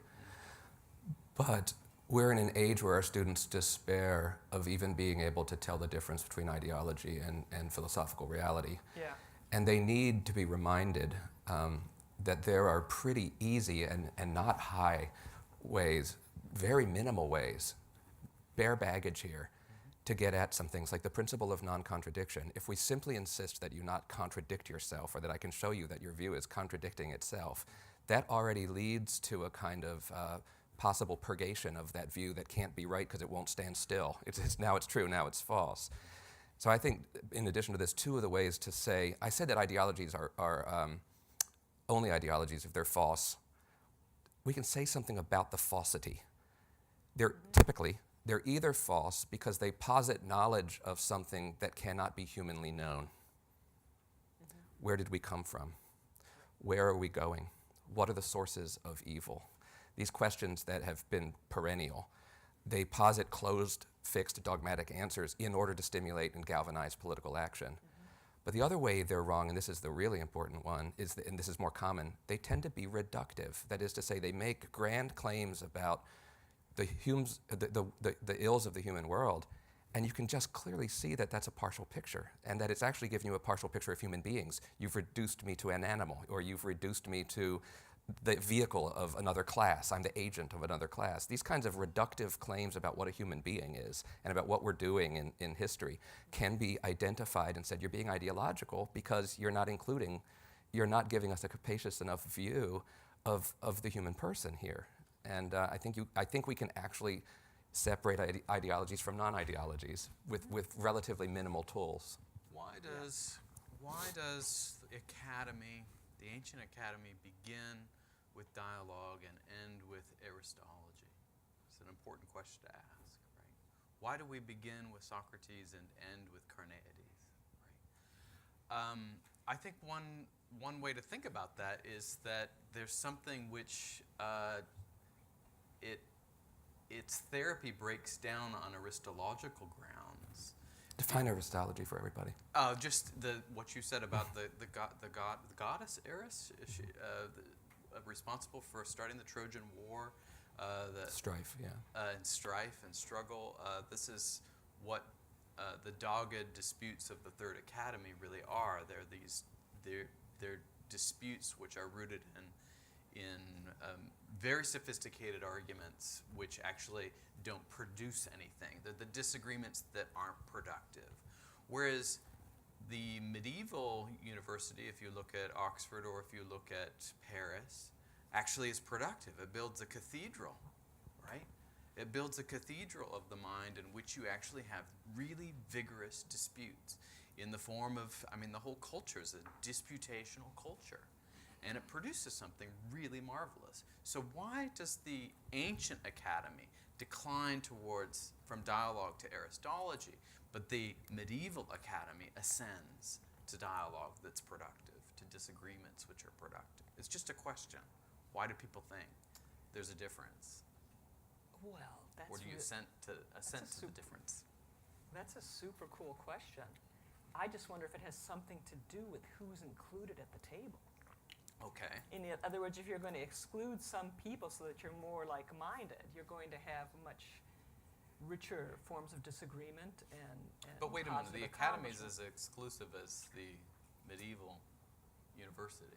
But we're in an age where our students despair of even being able to tell the difference between ideology and philosophical reality. Yeah. And they need to be reminded that there are pretty easy and not high ways, very minimal ways, bare baggage here, to get at some things like the principle of non-contradiction. If we simply insist that you not contradict yourself, or that I can show you that your view is contradicting itself, that already leads to a kind of possible purgation of that view that can't be right because it won't stand still. Now it's true, now it's false. So I think, in addition to this, two of the ways to say, I said that ideologies are only ideologies if they're false. We can say something about the falsity. They're either false because they posit knowledge of something that cannot be humanly known. Where did we come from? Where are we going? What are the sources of evil? These questions that have been perennial, they posit closed, fixed, dogmatic answers in order to stimulate and galvanize political action. But the other way they're wrong, and this is the really important one, and this is more common, they tend to be reductive. That is to say, they make grand claims about the ills of the human world, and you can just clearly see that that's a partial picture, and that it's actually giving you a partial picture of human beings. You've reduced me to an animal, or you've reduced me to the vehicle of another class. I'm the agent of another class. These kinds of reductive claims about what a human being is and about what we're doing in history can be identified and said, you're being ideological because you're not giving us a capacious enough view of the human person here. And I think we can actually separate ideologies from non-ideologies with relatively minimal tools. Why does the academy, the ancient academy, begin with dialogue and end with Aristology? It's an important question to ask, right? Why do we begin with Socrates and end with Carneades, right? I think one way to think about that is that there's something which its therapy breaks down on Aristological grounds. Define Aristology for everybody. Just what you said about the goddess Eris, is she, responsible for starting the Trojan War, Strife, yeah. And strife and struggle. This is what the dogged disputes of the Third Academy really are. They're disputes which are rooted in very sophisticated arguments which actually don't produce anything. They're the disagreements that aren't productive. Whereas the medieval university, if you look at Oxford or if you look at Paris, actually is productive. It builds a cathedral, right? It builds a cathedral of the mind in which you actually have really vigorous disputes in the form of, the whole culture is a disputational culture. And it produces something really marvelous. So why does the ancient academy decline from dialogue to Aristology, but the medieval academy ascends to dialogue that's productive, to disagreements which are productive? It's just a question. Why do people think there's a difference? Well, that's Or do you assent to the difference? That's a super cool question. I just wonder if it has something to do with who's included at the table. Okay. In other words, if you're going to exclude some people so that you're more like-minded, you're going to have much richer forms of disagreement and But wait a minute, positive the academy is accomplishment. as exclusive as the medieval university.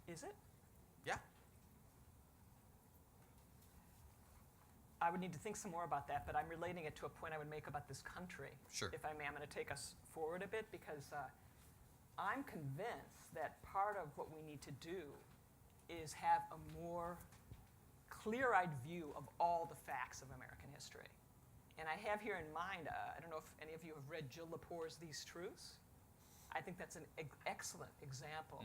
Is it? Yeah. I would need to think some more about that, but I'm relating it to a point I would make about this country. Sure. If I may, I'm going to take us forward a bit because I'm convinced that part of what we need to do is have a more clear-eyed view of all the facts of American history. And I have here in mind, I don't know if any of you have read Jill Lepore's These Truths. I think that's an excellent example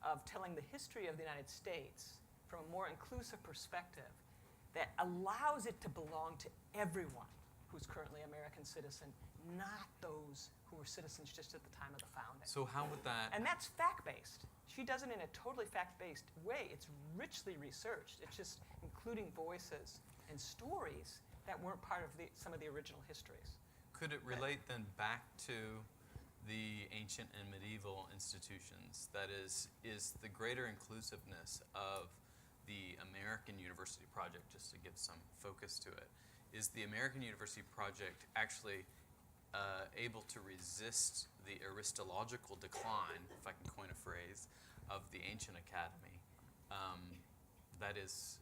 of telling the history of the United States from a more inclusive perspective that allows it to belong to everyone who's currently an American citizen, not those who were citizens just at the time of the founding. So how would that... And that's fact-based. She does it in a totally fact-based way. It's richly researched. It's just including voices and stories that weren't part of some of the original histories. Could it relate then back to the ancient and medieval institutions? That is the greater inclusiveness of the American University Project, just to give some focus to it, is the American University Project actually able to resist the Aristological decline, if I can coin a phrase, of the ancient academy? That is,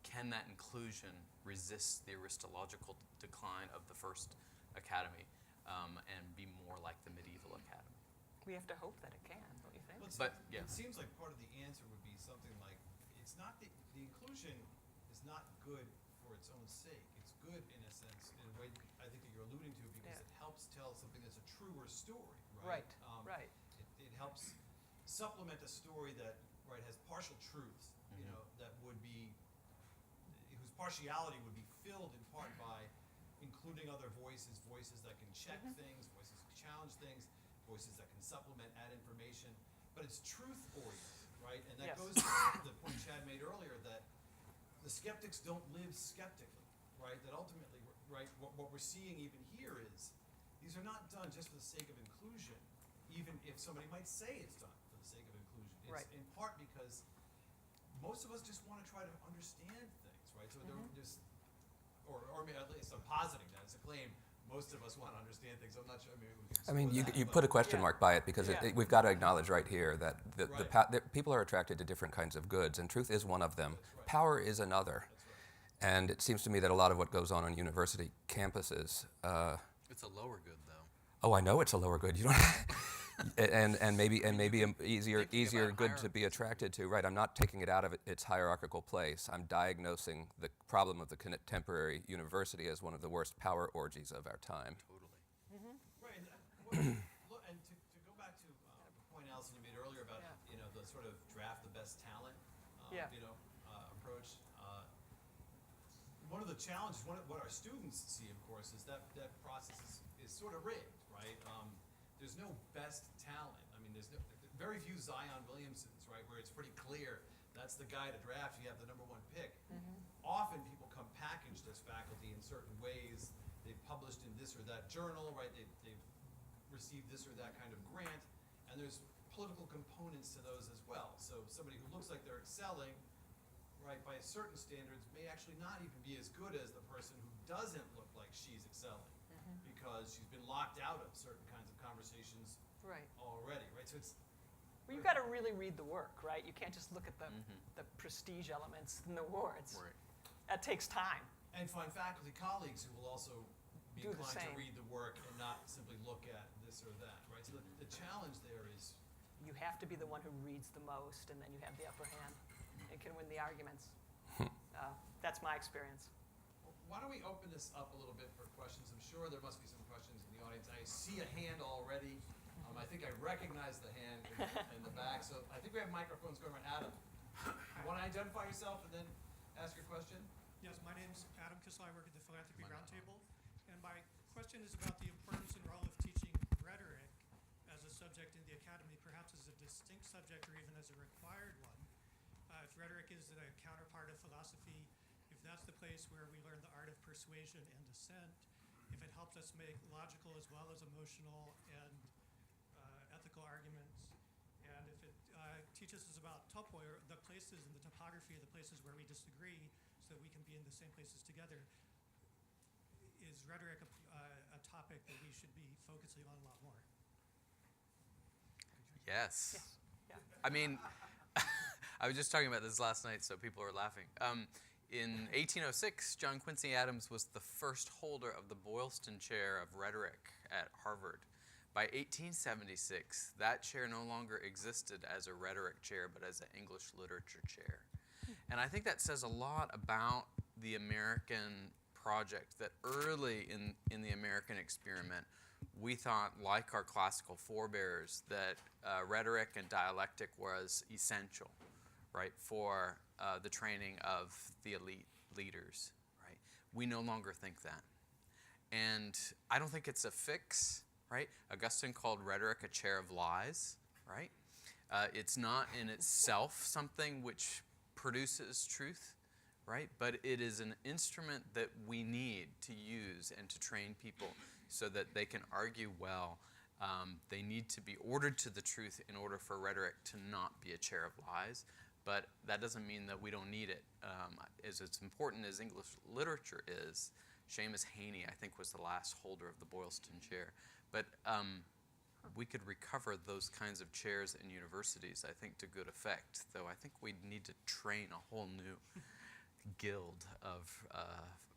can that inclusion resist the Aristological decline of the first academy and be more like the medieval academy? We have to hope that it can, don't you think? Yeah. It seems like part of the answer would be something like, it's not the inclusion is not good for its own sake. It's good in a sense, in a way that I think that you're alluding to, because it helps tell something that's a truer story, right? Right. It helps supplement a story that has partial truths, that would be, whose partiality would be filled in part by including other voices that can check things, voices that can challenge things, voices that can supplement, add information, but it's truth-oriented, right? And that goes to the point Chad made earlier, that the skeptics don't live skeptically, right? That ultimately, right, what we're seeing even here is, these are not done just for the sake of inclusion, even if somebody might say it's done for the sake of inclusion. It's in part because most of us just want to try to understand things, right? So there's, or at least I'm positing that as a claim, most of us want to understand things. I'm not sure. You put a question mark by it because we've got to acknowledge right here that the people are attracted to different kinds of goods, and truth is one of them. Right. Power is another. And it seems to me that a lot of what goes on university campuses. It's a lower good, though. Oh, I know it's a lower good. You don't. and maybe easier about good to be attracted to. Right. I'm not taking it out of its hierarchical place. I'm diagnosing the problem of the contemporary university as one of the worst power orgies of our time. Totally. Right, and to go back to the point Allison you made earlier about the sort of draft the best talent approach. One of the challenges, what our students see, of course, is that process is sort of rigged, right? There's no best talent. I mean, there's very few Zion Williamsons, right, where it's pretty clear that's the guy to draft. You have the #1 pick. Often people come packaged as faculty in certain ways. They've published in this or that journal, right? They've received this or that kind of grant, and there's political components to those as well. So somebody who looks like they're excelling, right, by certain standards, may actually not even be as good as the person who doesn't look like she's excelling because she's been locked out of certain kinds of conversations Right. already, right? So it's Well, you've got to really read the work, right? You can't just look at the prestige elements in the awards. Right. That takes time. and find faculty colleagues who will also be Do the inclined to same. read the work and not simply look at this or that, right? So the challenge there is You have to be the one who reads the most, and then you have the upper hand and can win the arguments. That's my experience. why don't we open this up a little bit for questions? I'm sure there must be some questions in the audience. I see a hand already. I think I recognize the hand in the back. So I think we have microphones going around. Adam, you want to identify yourself and then ask your question? Yes, my name's Adam Kissel. I work at the Philanthropy Roundtable. And my question is about the importance and role of teaching rhetoric as a subject in the academy, perhaps as a distinct subject or even as a required one. If rhetoric is a counterpart of philosophy, if that's the place where we learn the art of persuasion and dissent, if it helps us make logical as well as emotional and ethical arguments, and if it teaches us about topoi, or the places and the topography of the places where we disagree, so that we can be in the same places together, is rhetoric a topic that we should be focusing on a lot more? Yes. Yes. Yeah. I mean, I was just talking about this last night, so people are laughing. In 1806, John Quincy Adams was the first holder of the Boylston Chair of Rhetoric at Harvard. By 1876, that chair no longer existed as a rhetoric chair, but as an English literature chair. And I think that says a lot about the American project, that early in the American experiment, we thought, like our classical forebears, that rhetoric and dialectic was essential, right, for the training of the elite leaders, right? We no longer think that. And I don't think it's a fix, right? Augustine called rhetoric a chair of lies, right? It's not in itself something which produces truth, right? But it is an instrument that we need to use and to train people so that they can argue well. They need to be ordered to the truth in order for rhetoric to not be a chair of lies. But that doesn't mean that we don't need it. As important as English literature is, Seamus Haney, I think, was the last holder of the Boylston Chair. But we could recover those kinds of chairs in universities, I think, to good effect. Though I think we need to train a whole new guild of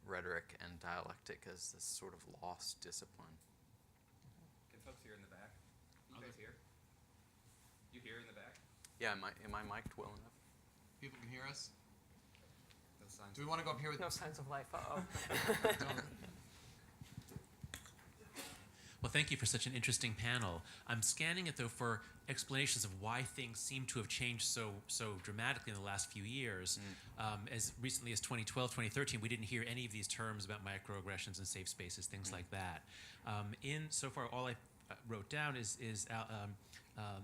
rhetoric and dialectic as this sort of lost discipline. Can folks hear in the back? You guys hear? You hear in the back? Yeah, am I mic'd well enough? People can hear us? No signs. Do we want to go up here with No signs of life. Uh-oh. Well, thank you for such an interesting panel. I'm scanning it, though, for explanations of why things seem to have changed so dramatically in the last few years. As recently as 2012, 2013, we didn't hear any of these terms about microaggressions and safe spaces, things like that. So far, all I wrote down is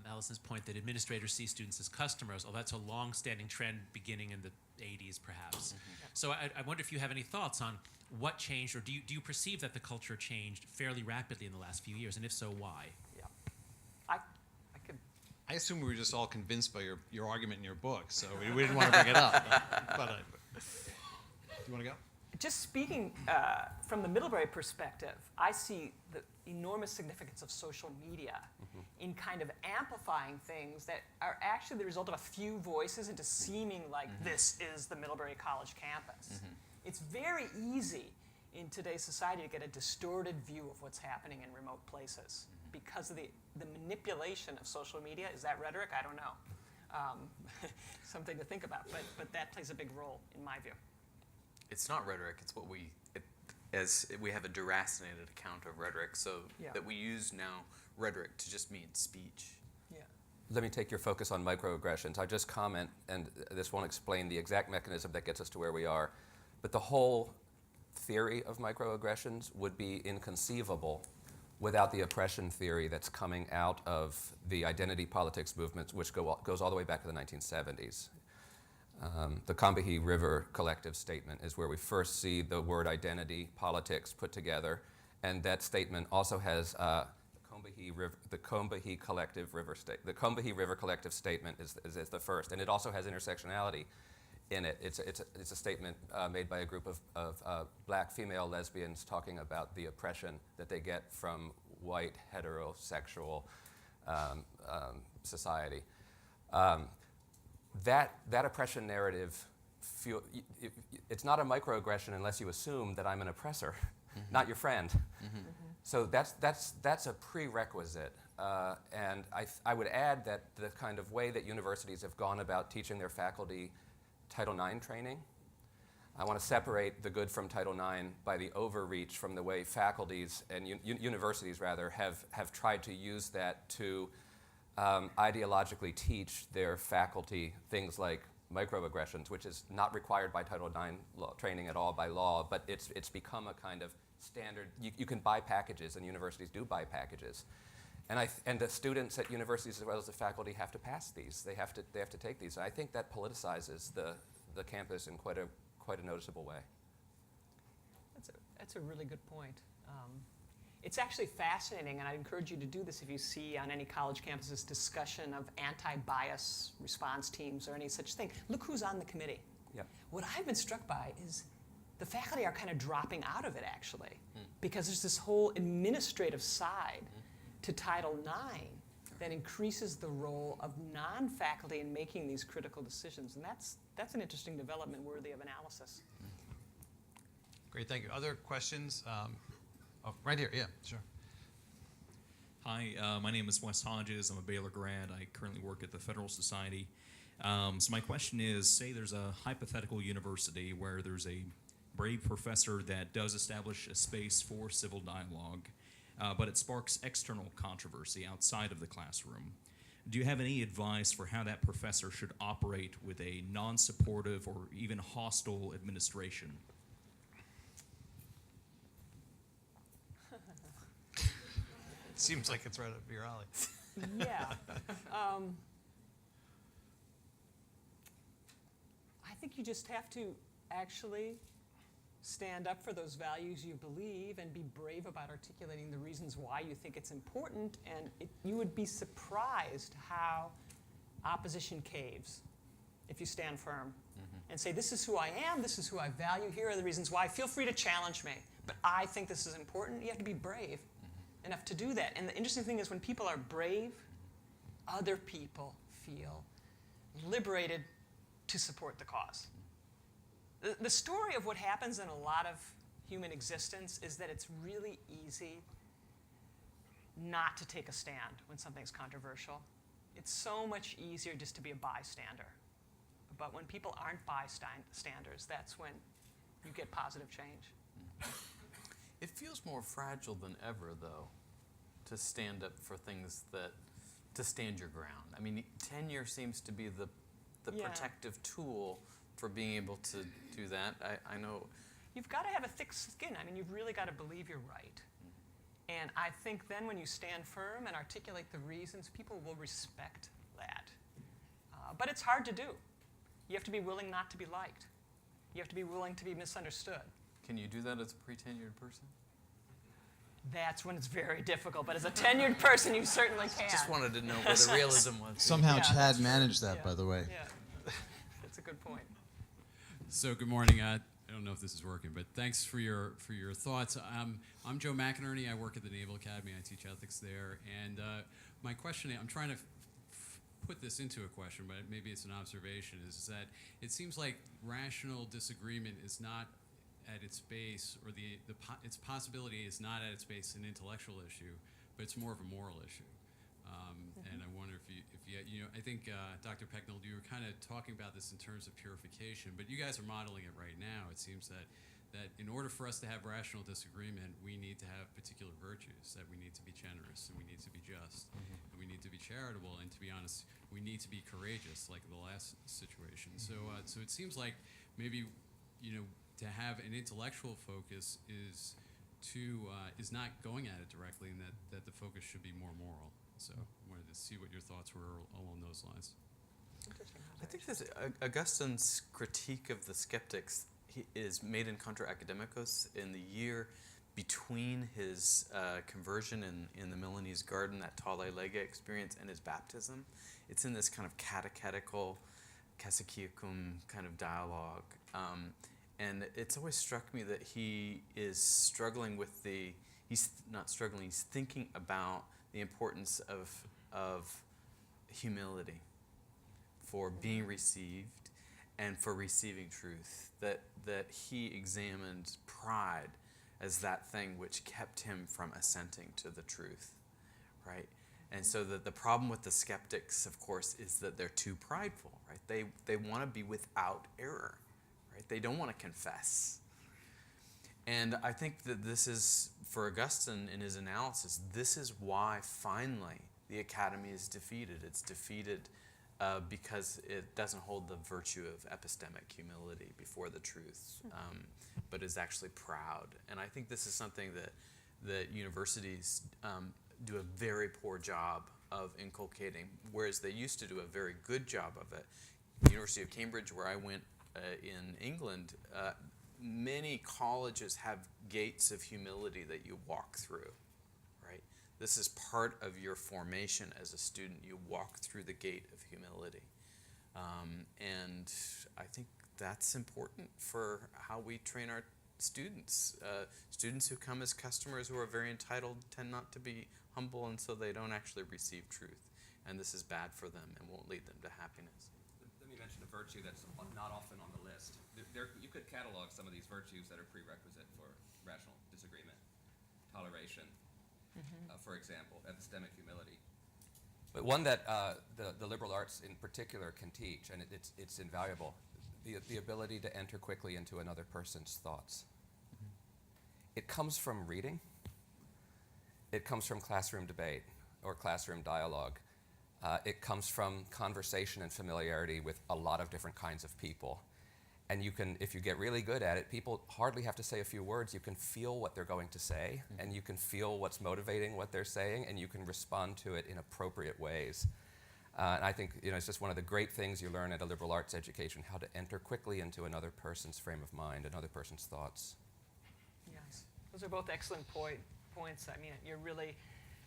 Allison's point that administrators see students as customers. Oh, that's a long-standing trend beginning in the 80s, perhaps. So I wonder if you have any thoughts on what changed, or do you perceive that the culture changed fairly rapidly in the last few years, and if so, why? Yeah. I could. I assume we were just all convinced by your argument in your book, so we didn't want to bring it up. But do you want to go? Just speaking from the Middlebury perspective, I see the enormous significance of social media in kind of amplifying things that are actually the result of a few voices into seeming like this is the Middlebury College campus. It's very easy in today's society to get a distorted view of what's happening in remote places. because of the manipulation of social media. Is that rhetoric? I don't know. Something to think about, but that plays a big role in my view. It's not rhetoric. It's what as we have a deracinated account of rhetoric, so Yeah. that we use now rhetoric to just mean speech. Yeah. Let me take your focus on microaggressions. I just comment, and this won't explain the exact mechanism that gets us to where we are, but the whole theory of microaggressions would be inconceivable without the oppression theory that's coming out of the identity politics movement, which goes all the way back to the 1970s. The Combahee River Collective Statement is where we first see the word identity politics put together, and that statement also has the Combahee River Collective Statement is the first, and it also has intersectionality in it. It's a statement made by a group of black female lesbians talking about the oppression that they get from white heterosexual society. That oppression narrative, it's not a microaggression unless you assume that I'm an oppressor, not your friend. So that's a prerequisite. And I would add that the kind of way that universities have gone about teaching their faculty Title IX training, I want to separate the good from Title IX by the overreach from the way faculties and universities rather have tried to use that to ideologically teach their faculty things like microaggressions, which is not required by Title IX training at all by law, but it's become a kind of standard. You can buy packages, and universities do buy packages. And the students at universities as well as the faculty have to pass these. They have to take these. And I think that politicizes the campus in quite a noticeable way. That's a really good point. It's actually fascinating, and I'd encourage you to do this if you see on any college campuses discussion of anti-bias response teams or any such thing. Look who's on the committee. Yeah. What I've been struck by is the faculty are kind of dropping out of it, actually, because there's this whole administrative side to Title IX that increases the role of non-faculty in making these critical decisions. And that's an interesting development worthy of analysis. Great, thank you. Other questions? Right here, yeah, sure. Hi, my name is Wes Hodges. I'm a Baylor grad. I currently work at the Federal Society. So my question is, say there's a hypothetical university where there's a brave professor that does establish a space for civil dialogue, but it sparks external controversy outside of the classroom. Do you have any advice for how that professor should operate with a non-supportive or even hostile administration? It seems like it's right up your alley. Yeah. I think you just have to actually stand up for those values you believe and be brave about articulating the reasons why you think it's important. And you would be surprised how opposition caves if you stand firm and say, this is who I am, this is who I value, here are the reasons why. Feel free to challenge me, but I think this is important. You have to be brave enough to do that. And the interesting thing is when people are brave, other people feel liberated to support the cause. The story of what happens in a lot of human existence is that it's really easy not to take a stand when something's controversial. It's so much easier just to be a bystander. But when people aren't bystanders, that's when you get positive change. It feels more fragile than ever, though, to stand up for things to stand your ground. I mean, tenure seems to be the Yeah. protective tool for being able to do that. I know. You've got to have a thick skin. I mean, you've really got to believe you're right. And I think then when you stand firm and articulate the reasons, people will respect that. But it's hard to do. You have to be willing not to be liked. You have to be willing to be misunderstood. Can you do that as a pre-tenured person? That's when it's very difficult. But as a tenured person, you certainly can. Just wanted to know where the realism was. Somehow Yeah, Chad managed that, by the way. Yeah, that's a good point. So good morning. I don't know if this is working, but thanks for your thoughts. I'm Joe McInerney. I work at the Naval Academy. I teach ethics there. And my question, I'm trying to put this into a question, but maybe it's an observation, is that it seems like rational disagreement is not at its base, or its possibility is not at its base an intellectual issue, but it's more of a moral issue. And I wonder if you know, I think Dr. Pecknold, you were kind of talking about this in terms of purification, but you guys are modeling it right now. It seems that in order for us to have rational disagreement, we need to have particular virtues, that we need to be generous, and we need to be just, and we need to be charitable, and to be honest, we need to be courageous, like in the last situation. So it seems like maybe, you know, to have an intellectual focus is not going at it directly, and that the focus should be more moral. So I wanted to see what your thoughts were along those lines. I think that Augustine's critique of the skeptics is made in Contra Academicos in the year between his conversion in the Milanese garden, that Tale Lege experience, and his baptism. It's in this kind of catechetical, catechiacum kind of dialogue. And it's always struck me that he is struggling with he's not struggling, he's thinking about the importance of humility for being received and for receiving truth. That he examined pride as that thing which kept him from assenting to the truth, right? And so the problem with the skeptics, of course, is that they're too prideful, right? They want to be without error, right? They don't want to confess. And I think that this is, for Augustine in his analysis, this is why finally the Academy is defeated. It's defeated because it doesn't hold the virtue of epistemic humility before the truth, but is actually proud. And I think this is something that universities do a very poor job of inculcating, whereas they used to do a very good job of it. The University of Cambridge, where I went in England, many colleges have gates of humility that you walk through, right? This is part of your formation as a student. You walk through the gate of humility. And I think that's important for how we train our students. Students who come as customers who are very entitled tend not to be humble, and so they don't actually receive truth. And this is bad for them and won't lead them to happiness. Let me mention a virtue that's not often on the list. You could catalog some of these virtues that are prerequisite for rational disagreement. Toleration, for example, epistemic humility. But one that the liberal arts in particular can teach, and it's invaluable, the ability to enter quickly into another person's thoughts. It comes from reading. It comes from classroom debate or classroom dialogue. It comes from conversation and familiarity with a lot of different kinds of people. And you can, if you get really good at it, people hardly have to say a few words. You can feel what they're going to say, and you can feel what's motivating what they're saying, and you can respond to it in appropriate ways. And I think it's just one of the great things you learn at a liberal arts education, how to enter quickly into another person's frame of mind, another person's thoughts. Yes, those are both excellent points. I mean, you're really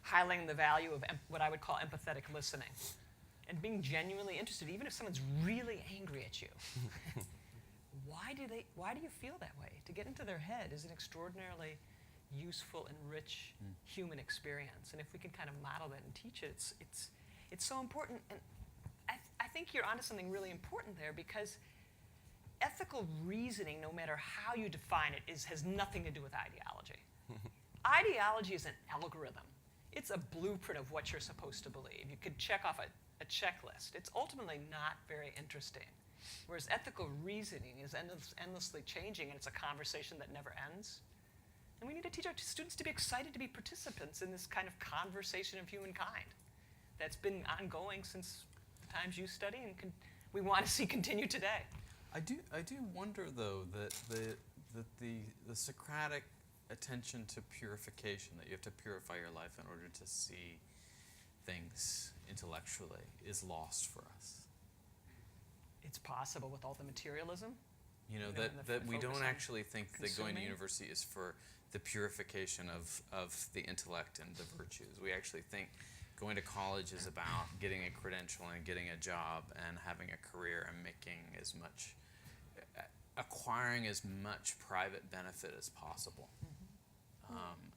highlighting the value of what I would call empathetic listening and being genuinely interested, even if someone's really angry at you. Why do you feel that way? To get into their head is an extraordinarily useful and rich human experience. And if we can kind of model that and teach it, it's so important. And I think you're onto something really important there, because ethical reasoning, no matter how you define it, has nothing to do with ideology. Ideology is an algorithm. It's a blueprint of what you're supposed to believe. You could check off a checklist. It's ultimately not very interesting. Whereas ethical reasoning is endlessly changing, and it's a conversation that never ends. And we need to teach our students to be excited to be participants in this kind of conversation of humankind that's been ongoing since the times you study, and we want to see continue today. I do wonder, though, that the Socratic attention to purification, that you have to purify your life in order to see things intellectually, is lost for us. It's possible with all the materialism. That we don't actually think that going to consuming. university is for the purification of the intellect and the virtues. We actually think going to college is about getting a credential and getting a job and having a career and acquiring as much private benefit as possible.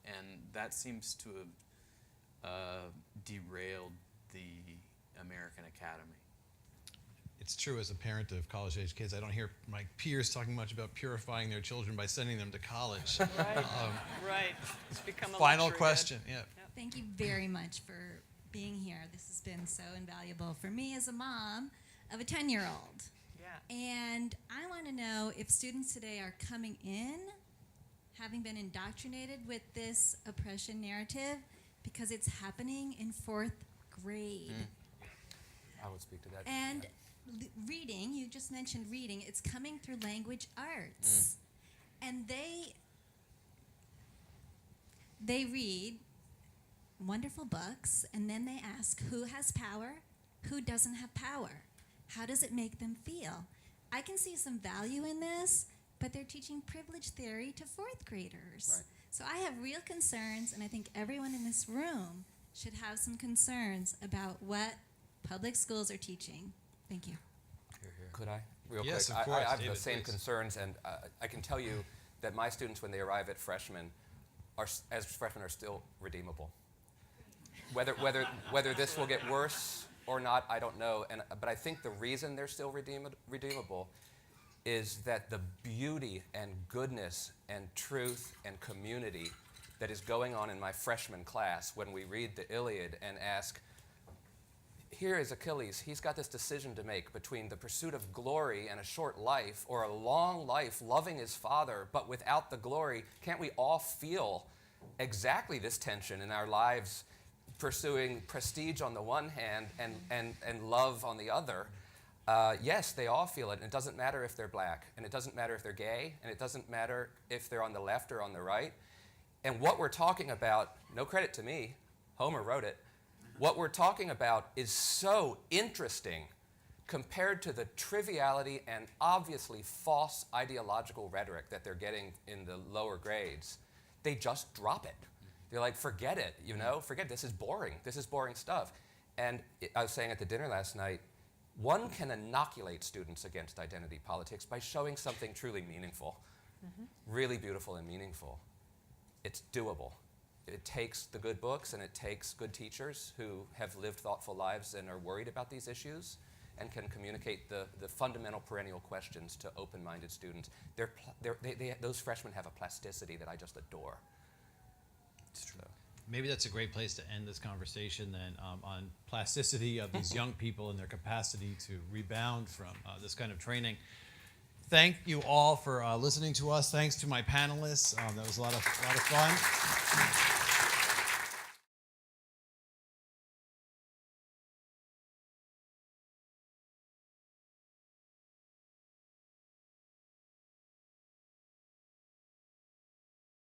And that seems to have derailed the American academy. It's true, as a parent of college-age kids, I don't hear my peers talking much about purifying their children by sending them to college. Right, right. It's become a Final luxury question, good. yeah. Yep. Thank you very much for being here. This has been so invaluable for me as a mom of a 10-year-old. Yeah. And I want to know if students today are coming in having been indoctrinated with this oppression narrative, because it's happening in 4th grade. I would speak to that. And reading, you just mentioned reading, it's coming through language arts. And they read wonderful books, and then they ask who has power, who doesn't have power, how does it make them feel? I can see some value in this, but they're teaching privilege theory to 4th graders. Right. So I have real concerns, and I think everyone in this room should have some concerns about what public schools are teaching. Thank you. Could I? Real Yes, quick. of course. I have David, the same please. concerns, and I can tell you that my students, when they arrive at freshmen, as freshmen are still redeemable. Whether this will get worse or not, I don't know. But I think the reason they're still redeemable is that the beauty and goodness and truth and community that is going on in my freshman class when we read the Iliad and ask, here is Achilles. He's got this decision to make between the pursuit of glory and a short life, or a long life loving his father, but without the glory. Can't we all feel exactly this tension in our lives, pursuing prestige on the one hand and love on the other? Yes, they all feel it, and it doesn't matter if they're black, and it doesn't matter if they're gay, and it doesn't matter if they're on the left or on the right. And what we're talking about, no credit to me, Homer wrote it, what we're talking about is so interesting compared to the triviality and obviously false ideological rhetoric that they're getting in the lower grades. They just drop it. They're like, forget it, forget it. This is boring stuff. And I was saying at the dinner last night, one can inoculate students against identity politics by showing something truly meaningful, really beautiful and meaningful. It's doable. It takes the good books, and it takes good teachers who have lived thoughtful lives and are worried about these issues and can communicate the fundamental perennial questions to open-minded students. Those freshmen have a plasticity that I just adore. It's true. Maybe that's a great place to end this conversation then, on plasticity of these young people and their capacity to rebound from this kind of training. Thank you all for listening to us. Thanks to my panelists. That was a lot of fun.